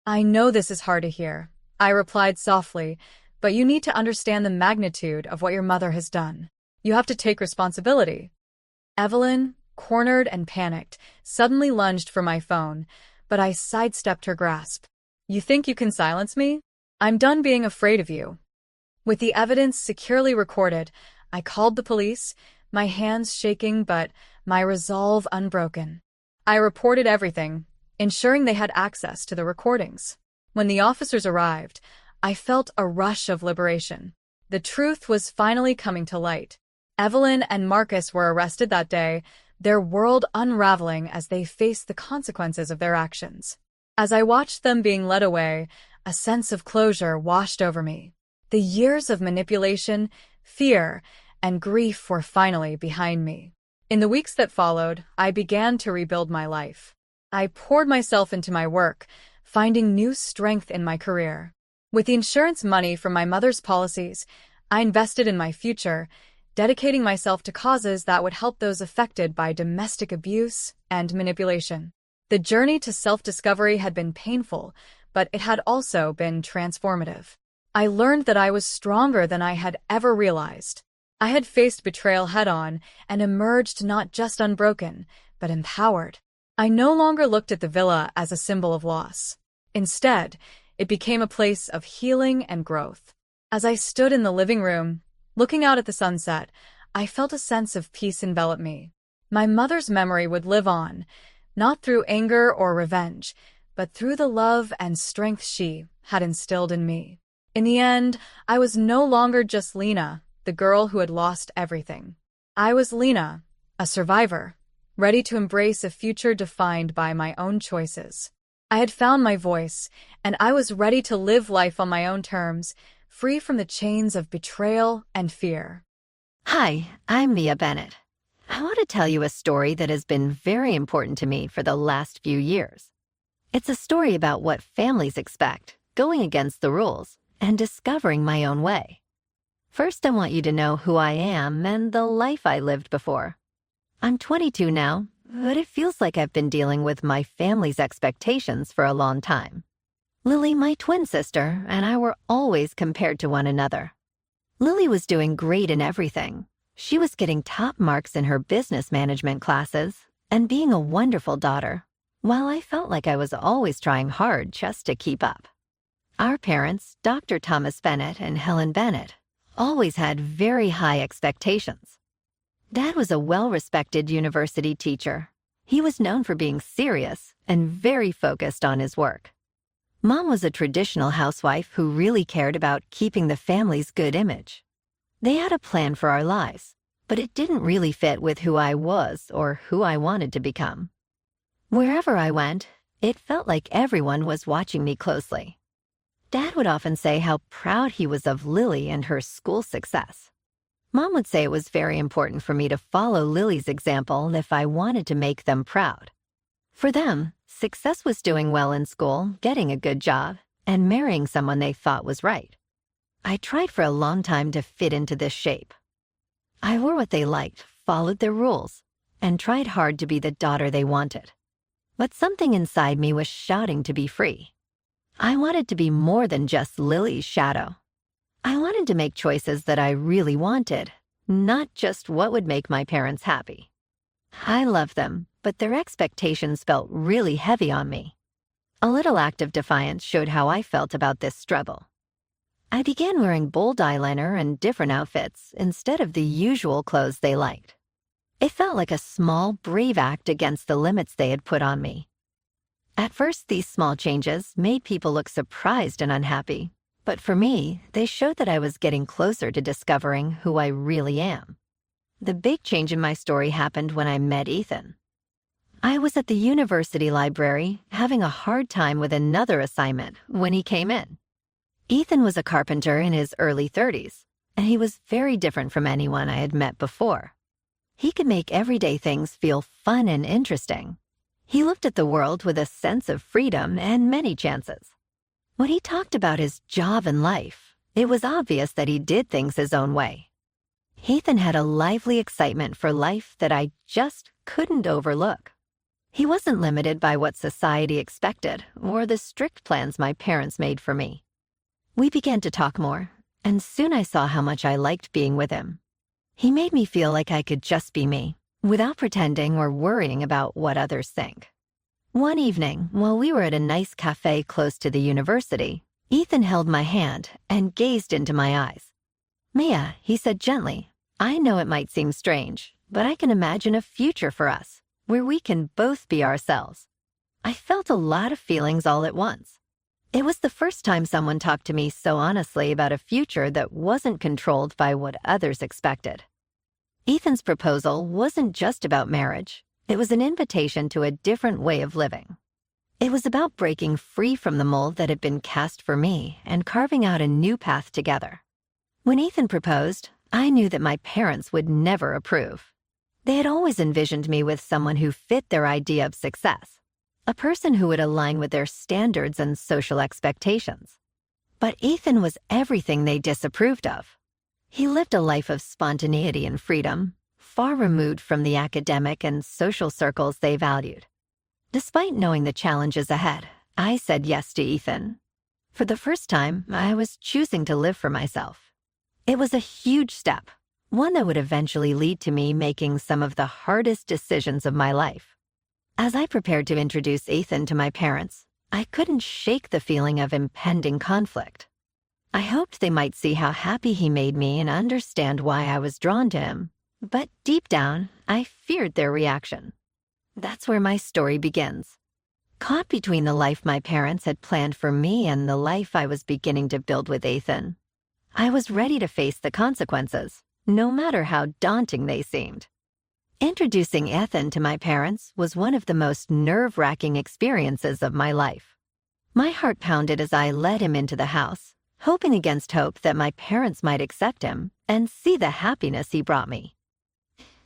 I know this is hard to hear, I replied softly, but you need to understand the magnitude of what your mother has done. You have to take responsibility. Evelyn, cornered and panicked, suddenly lunged for my phone, but I sidestepped her grasp. You think you can silence me? I'm done being afraid of you. With the evidence securely recorded, I called the police, my hands shaking but my resolve unbroken. I reported everything, ensuring they had access to the recordings. When the officers arrived, I felt a rush of liberation. The truth was finally coming to light. Evelyn and Marcus were arrested that day, their world unraveling as they faced the consequences of their actions. As I watched them being led away, a sense of closure washed over me. The years of manipulation, fear, and grief were finally behind me. In the weeks that followed, I began to rebuild my life. I poured myself into my work, finding new strength in my career. With the insurance money from my mother's policies, I invested in my future, dedicating myself to causes that would help those affected by domestic abuse and manipulation. The journey to self-discovery had been painful, but it had also been transformative. I learned that I was stronger than I had ever realized. I had faced betrayal head-on and emerged not just unbroken, but empowered. I no longer looked at the villa as a symbol of loss. Instead, it became a place of healing and growth. As I stood in the living room, looking out at the sunset, I felt a sense of peace envelop me. My mother's memory would live on, not through anger or revenge, but through the love and strength she had instilled in me. In the end, I was no longer just Lena, the girl who had lost everything. I was Lena, a survivor, ready to embrace a future defined by my own choices. I had found my voice, and I was ready to live life on my own terms, free from the chains of betrayal and fear. Hi, I'm Mia Bennett. I want to tell you a story that has been very important to me for the last few years. It's a story about what families expect, going against the rules, and discovering my own way. First, I want you to know who I am and the life I lived before. I'm 22 now, but it feels like I've been dealing with my family's expectations for a long time. Lily, my twin sister, and I were always compared to one another. Lily was doing great in everything. She was getting top marks in her business management classes and being a wonderful daughter, while I felt like I was always trying hard just to keep up. Our parents, Dr. Thomas Bennett and Helen Bennett, always had very high expectations. Dad was a well-respected university teacher. He was known for being serious and very focused on his work. Mom was a traditional housewife who really cared about keeping the family's good image. They had a plan for our lives, but it didn't really fit with who I was or who I wanted to become. Wherever I went, it felt like everyone was watching me closely. Dad would often say how proud he was of Lily and her school success. Mom would say it was very important for me to follow Lily's example if I wanted to make them proud. For them, success was doing well in school, getting a good job, and marrying someone they thought was right. I tried for a long time to fit into this shape. I wore what they liked, followed their rules, and tried hard to be the daughter they wanted. But something inside me was shouting to be free. I wanted to be more than just Lily's shadow. I wanted to make choices that I really wanted, not just what would make my parents happy. I loved them, but their expectations felt really heavy on me. A little act of defiance showed how I felt about this struggle. I began wearing bold eyeliner and different outfits instead of the usual clothes they liked. It felt like a small, brave act against the limits they had put on me. At first, these small changes made people look surprised and unhappy, but for me, they showed that I was getting closer to discovering who I really am. The big change in my story happened when I met Ethan. I was at the university library having a hard time with another assignment when he came in. Ethan was a carpenter in his early 30s, and he was very different from anyone I had met before. He could make everyday things feel fun and interesting. He looked at the world with a sense of freedom and many chances. When he talked about his job and life, it was obvious that he did things his own way. Ethan had a lively excitement for life that I just couldn't overlook. He wasn't limited by what society expected or the strict plans my parents made for me. We began to talk more, and soon I saw how much I liked being with him. He made me feel like I could just be me, without pretending or worrying about what others think. One evening, while we were at a nice cafe close to the university, Ethan held my hand and gazed into my eyes. "Mia," he said gently, "I know it might seem strange, but I can imagine a future for us, where we can both be ourselves." I felt a lot of feelings all at once. It was the first time someone talked to me so honestly about a future that wasn't controlled by what others expected. Ethan's proposal wasn't just about marriage. It was an invitation to a different way of living. It was about breaking free from the mold that had been cast for me and carving out a new path together. When Ethan proposed, I knew that my parents would never approve. They had always envisioned me with someone who fit their idea of success, a person who would align with their standards and social expectations. But Ethan was everything they disapproved of. He lived a life of spontaneity and freedom, far removed from the academic and social circles they valued. Despite knowing the challenges ahead, I said yes to Ethan. For the first time, I was choosing to live for myself. It was a huge step, one that would eventually lead to me making some of the hardest decisions of my life. As I prepared to introduce Ethan to my parents, I couldn't shake the feeling of impending conflict. I hoped they might see how happy he made me and understand why I was drawn to him, but deep down, I feared their reaction. That's where my story begins. Caught between the life my parents had planned for me and the life I was beginning to build with Ethan, I was ready to face the consequences, no matter how daunting they seemed. Introducing Ethan to my parents was one of the most nerve-wracking experiences of my life. My heart pounded as I led him into the house, hoping against hope that my parents might accept him and see the happiness he brought me.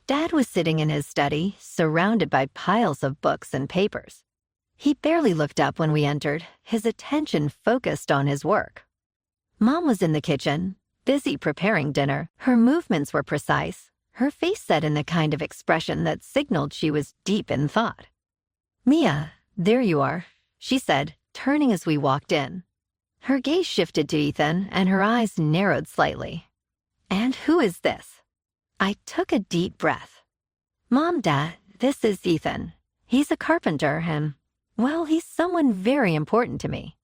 Dad was sitting in his study, surrounded by piles of books and papers. He barely looked up when we entered, his attention focused on his work. Mom was in the kitchen, busy preparing dinner. Her movements were precise, her face set in the kind of expression that signaled she was deep in thought. "Mia, there you are," she said, turning as we walked in. Her gaze shifted to Ethan, and her eyes narrowed slightly. "And who is this?" I took a deep breath. "Mom, Dad, this is Ethan. He's a carpenter and, well, he's someone very important to me."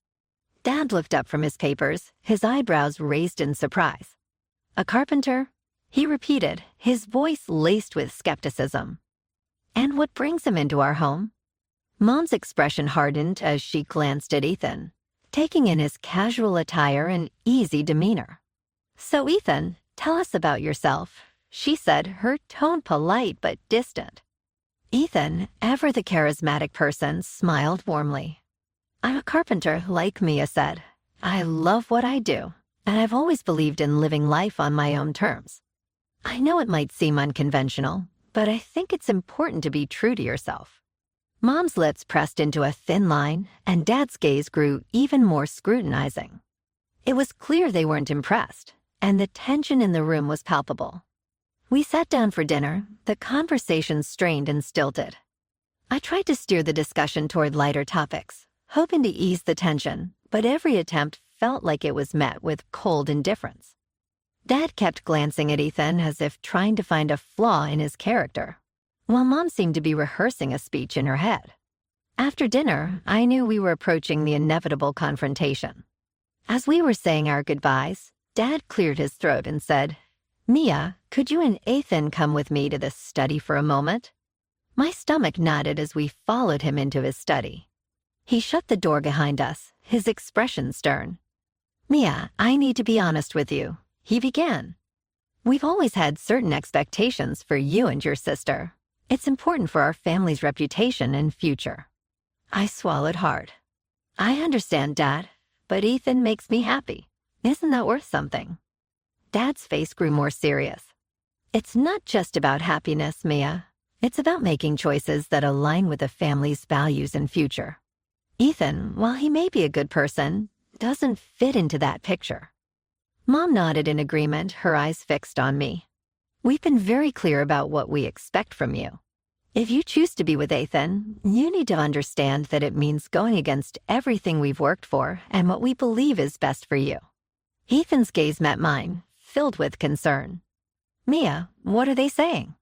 Dad looked up from his papers, his eyebrows raised in surprise. "A carpenter?" he repeated, his voice laced with skepticism. "And what brings him into our home?" Mom's expression hardened as she glanced at Ethan, taking in his casual attire and easy demeanor. "So, Ethan, tell us about yourself," she said, her tone polite but distant. Ethan, ever the charismatic person, smiled warmly. "I'm a carpenter, like Mia said. I love what I do, and I've always believed in living life on my own terms. I know it might seem unconventional, but I think it's important to be true to yourself." Mom's lips pressed into a thin line, and Dad's gaze grew even more scrutinizing. It was clear they weren't impressed, and the tension in the room was palpable. We sat down for dinner, the conversation strained and stilted. I tried to steer the discussion toward lighter topics, hoping to ease the tension, but every attempt felt like it was met with cold indifference. Dad kept glancing at Ethan as if trying to find a flaw in his character, while Mom seemed to be rehearsing a speech in her head. After dinner, I knew we were approaching the inevitable confrontation. As we were saying our goodbyes, Dad cleared his throat and said, "Mia, could you and Ethan come with me to the study for a moment?" My stomach knotted as we followed him into his study. He shut the door behind us, his expression stern. "Mia, I need to be honest with you," he began. "We've always had certain expectations for you and your sister. It's important for our family's reputation and future." I swallowed hard. "I understand, Dad, but Ethan makes me happy. Isn't that worth something?" Dad's face grew more serious. "It's not just about happiness, Mia. It's about making choices that align with the family's values and future. Ethan, while he may be a good person, doesn't fit into that picture." Mom nodded in agreement, her eyes fixed on me. We've been very clear about what we expect from you. If you choose to be with Ethan, you need to understand that it means going against everything we've worked for and what we believe is best for you. Ethan's gaze met mine, filled with concern. Mia, what are they saying?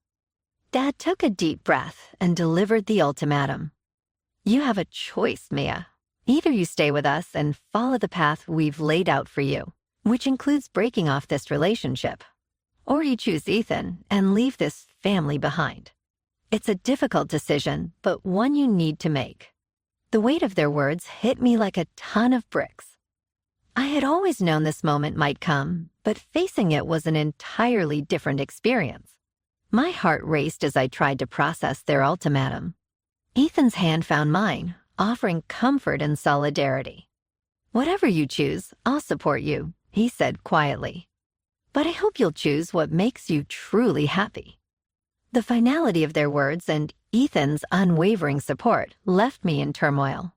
Dad took a deep breath and delivered the ultimatum. You have a choice, Mia. Either you stay with us and follow the path we've laid out for you, which includes breaking off this relationship, or you choose Ethan and leave this family behind. It's a difficult decision, but one you need to make. The weight of their words hit me like a ton of bricks. I had always known this moment might come, but facing it was an entirely different experience. My heart raced as I tried to process their ultimatum. Ethan's hand found mine, offering comfort and solidarity. Whatever you choose, I'll support you, he said quietly. But I hope you'll choose what makes you truly happy. The finality of their words and Ethan's unwavering support left me in turmoil.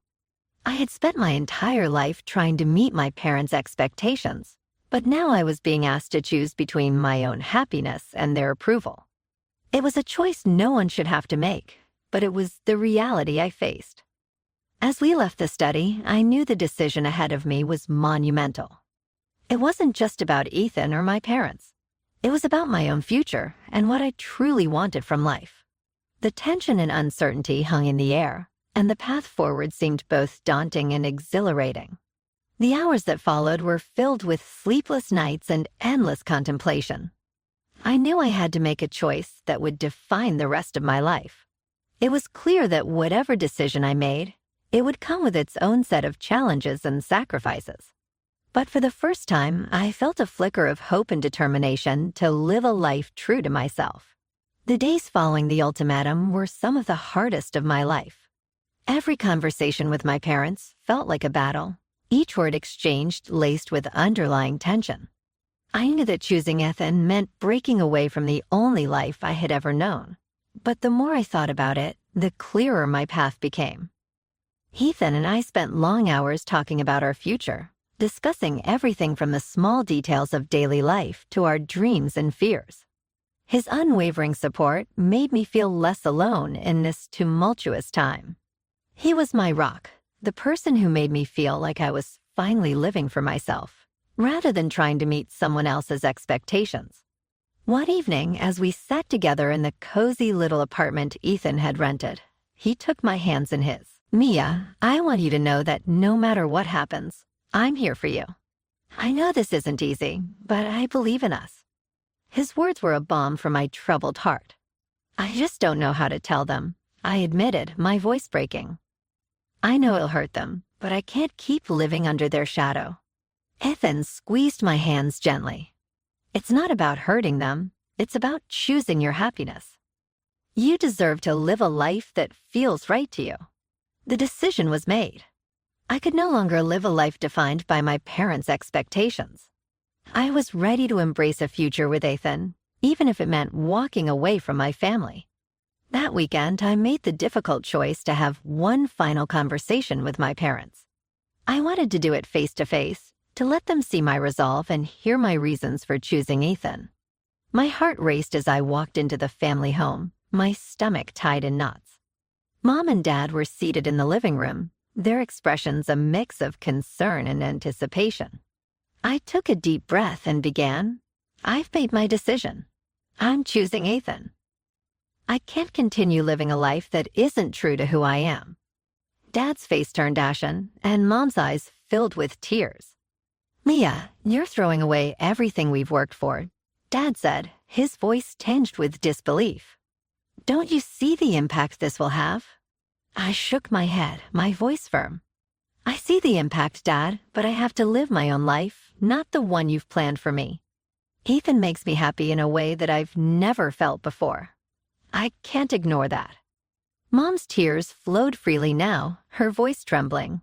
I had spent my entire life trying to meet my parents' expectations, but now I was being asked to choose between my own happiness and their approval. It was a choice no one should have to make, but it was the reality I faced. As we left the study, I knew the decision ahead of me was monumental. It wasn't just about Ethan or my parents. It was about my own future and what I truly wanted from life. The tension and uncertainty hung in the air, and the path forward seemed both daunting and exhilarating. The hours that followed were filled with sleepless nights and endless contemplation. I knew I had to make a choice that would define the rest of my life. It was clear that whatever decision I made, it would come with its own set of challenges and sacrifices. But for the first time, I felt a flicker of hope and determination to live a life true to myself. The days following the ultimatum were some of the hardest of my life. Every conversation with my parents felt like a battle, each word exchanged laced with underlying tension. I knew that choosing Ethan meant breaking away from the only life I had ever known. But the more I thought about it, the clearer my path became. Ethan and I spent long hours talking about our future, discussing everything from the small details of daily life to our dreams and fears. His unwavering support made me feel less alone in this tumultuous time. He was my rock, the person who made me feel like I was finally living for myself, rather than trying to meet someone else's expectations. One evening, as we sat together in the cozy little apartment Ethan had rented, he took my hands in his. Mia, I want you to know that no matter what happens, I'm here for you. I know this isn't easy, but I believe in us. His words were a balm for my troubled heart. I just don't know how to tell them, I admitted, my voice breaking. I know it'll hurt them, but I can't keep living under their shadow. Ethan squeezed my hands gently. It's not about hurting them, it's about choosing your happiness. You deserve to live a life that feels right to you. The decision was made. I could no longer live a life defined by my parents' expectations. I was ready to embrace a future with Ethan, even if it meant walking away from my family. That weekend, I made the difficult choice to have one final conversation with my parents. I wanted to do it face to face, to let them see my resolve and hear my reasons for choosing Ethan. My heart raced as I walked into the family home, my stomach tied in knots. Mom and Dad were seated in the living room, their expressions a mix of concern and anticipation. I took a deep breath and began, I've made my decision. I'm choosing Ethan. I can't continue living a life that isn't true to who I am. Dad's face turned ashen, and Mom's eyes filled with tears. Mia, you're throwing away everything we've worked for, Dad said, his voice tinged with disbelief. Don't you see the impact this will have? I shook my head, my voice firm. I see the impact, Dad, but I have to live my own life, not the one you've planned for me. Ethan makes me happy in a way that I've never felt before. I can't ignore that. Mom's tears flowed freely now, her voice trembling.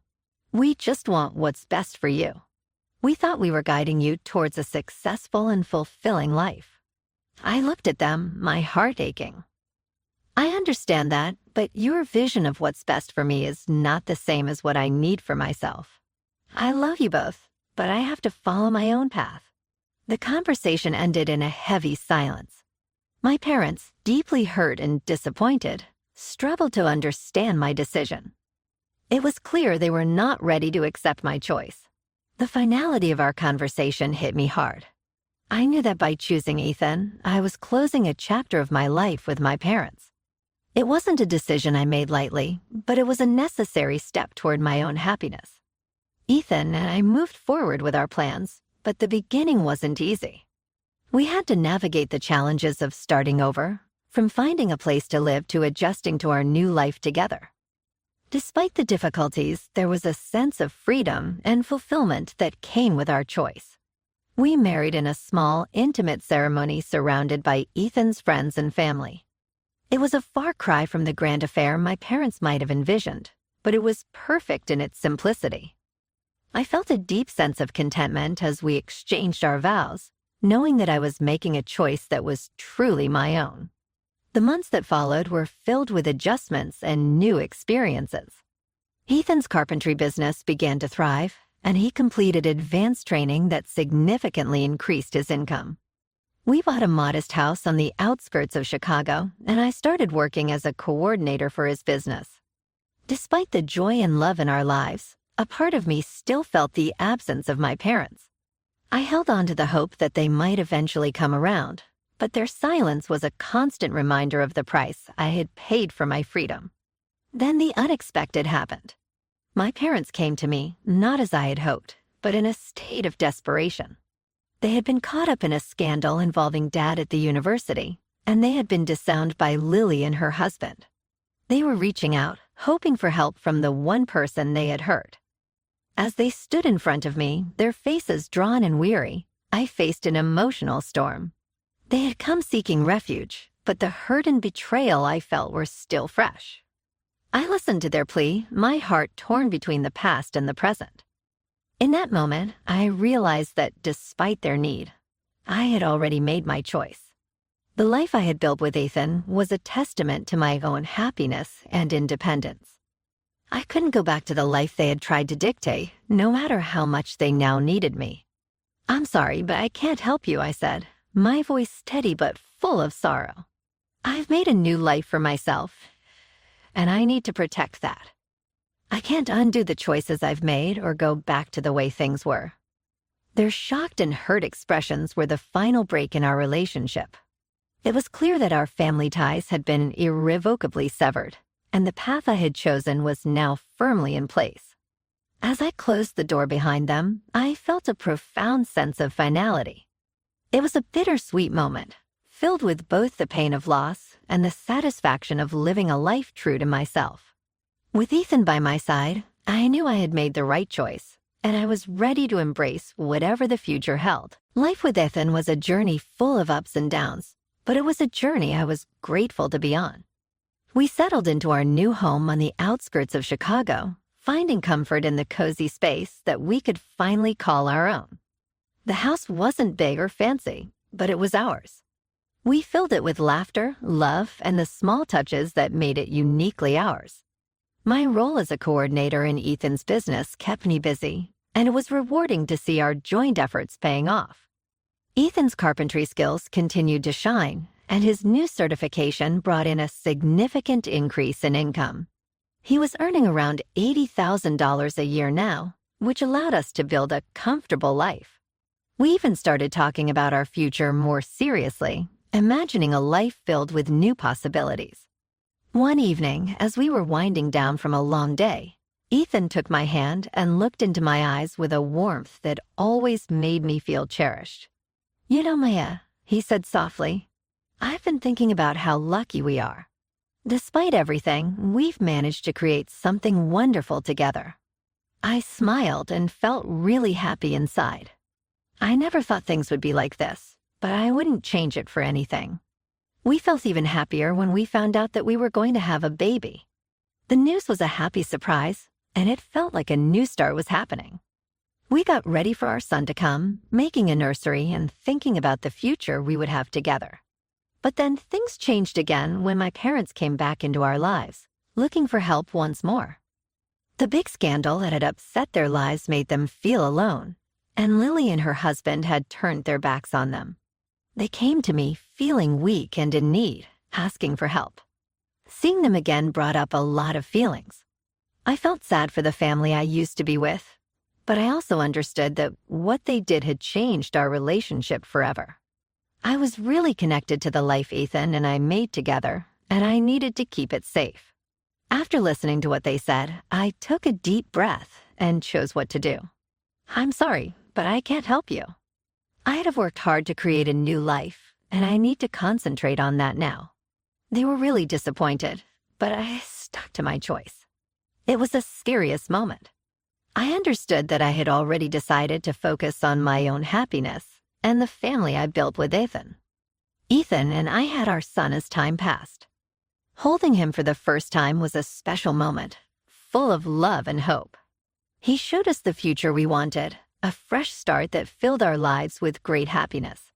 We just want what's best for you. We thought we were guiding you towards a successful and fulfilling life. I looked at them, my heart aching. I understand that, but your vision of what's best for me is not the same as what I need for myself. I love you both, but I have to follow my own path. The conversation ended in a heavy silence. My parents, deeply hurt and disappointed, struggled to understand my decision. It was clear they were not ready to accept my choice. The finality of our conversation hit me hard. I knew that by choosing Ethan, I was closing a chapter of my life with my parents. It wasn't a decision I made lightly, but it was a necessary step toward my own happiness. Ethan and I moved forward with our plans, but the beginning wasn't easy. We had to navigate the challenges of starting over, from finding a place to live to adjusting to our new life together. Despite the difficulties, there was a sense of freedom and fulfillment that came with our choice. We married in a small, intimate ceremony surrounded by Ethan's friends and family. It was a far cry from the grand affair my parents might have envisioned, but it was perfect in its simplicity. I felt a deep sense of contentment as we exchanged our vows, knowing that I was making a choice that was truly my own. The months that followed were filled with adjustments and new experiences. Ethan's carpentry business began to thrive, and he completed advanced training that significantly increased his income. We bought a modest house on the outskirts of Chicago, and I started working as a coordinator for his business. Despite the joy and love in our lives, a part of me still felt the absence of my parents. I held on to the hope that they might eventually come around, but their silence was a constant reminder of the price I had paid for my freedom. Then the unexpected happened. My parents came to me, not as I had hoped, but in a state of desperation. They had been caught up in a scandal involving Dad at the university, and they had been disowned by Lily and her husband. They were reaching out, hoping for help from the one person they had hurt. As they stood in front of me, their faces drawn and weary, I faced an emotional storm. They had come seeking refuge, but the hurt and betrayal I felt were still fresh. I listened to their plea, my heart torn between the past and the present. In that moment, I realized that despite their need, I had already made my choice. The life I had built with Ethan was a testament to my own happiness and independence. I couldn't go back to the life they had tried to dictate, no matter how much they now needed me. "I'm sorry, but I can't help you," I said, my voice steady but full of sorrow. "I've made a new life for myself, and I need to protect that. I can't undo the choices I've made or go back to the way things were." Their shocked and hurt expressions were the final break in our relationship. It was clear that our family ties had been irrevocably severed, and the path I had chosen was now firmly in place. As I closed the door behind them, I felt a profound sense of finality. It was a bittersweet moment, filled with both the pain of loss and the satisfaction of living a life true to myself. With Ethan by my side, I knew I had made the right choice, and I was ready to embrace whatever the future held. Life with Ethan was a journey full of ups and downs, but it was a journey I was grateful to be on. We settled into our new home on the outskirts of Chicago, finding comfort in the cozy space that we could finally call our own. The house wasn't big or fancy, but it was ours. We filled it with laughter, love, and the small touches that made it uniquely ours. My role as a coordinator in Ethan's business kept me busy, and it was rewarding to see our joint efforts paying off. Ethan's carpentry skills continued to shine, and his new certification brought in a significant increase in income. He was earning around $80,000 a year now, which allowed us to build a comfortable life. We even started talking about our future more seriously, imagining a life filled with new possibilities. One evening, as we were winding down from a long day, Ethan took my hand and looked into my eyes with a warmth that always made me feel cherished. "You know, Maya," he said softly, "I've been thinking about how lucky we are. Despite everything, we've managed to create something wonderful together." I smiled and felt really happy inside. I never thought things would be like this, but I wouldn't change it for anything. We felt even happier when we found out that we were going to have a baby. The news was a happy surprise, and it felt like a new start was happening. We got ready for our son to come, making a nursery and thinking about the future we would have together. But then things changed again when my parents came back into our lives, looking for help once more. The big scandal that had upset their lives made them feel alone, and Lily and her husband had turned their backs on them. They came to me feeling weak and in need, asking for help. Seeing them again brought up a lot of feelings. I felt sad for the family I used to be with, but I also understood that what they did had changed our relationship forever. I was really connected to the life Ethan and I made together, and I needed to keep it safe. After listening to what they said, I took a deep breath and chose what to do. I'm sorry, but I can't help you. I have worked hard to create a new life, and I need to concentrate on that now. They were really disappointed, but I stuck to my choice. It was a serious moment. I understood that I had already decided to focus on my own happiness and the family I built with Ethan. Ethan and I had our son as time passed. Holding him for the first time was a special moment, full of love and hope. He showed us the future we wanted, a fresh start that filled our lives with great happiness.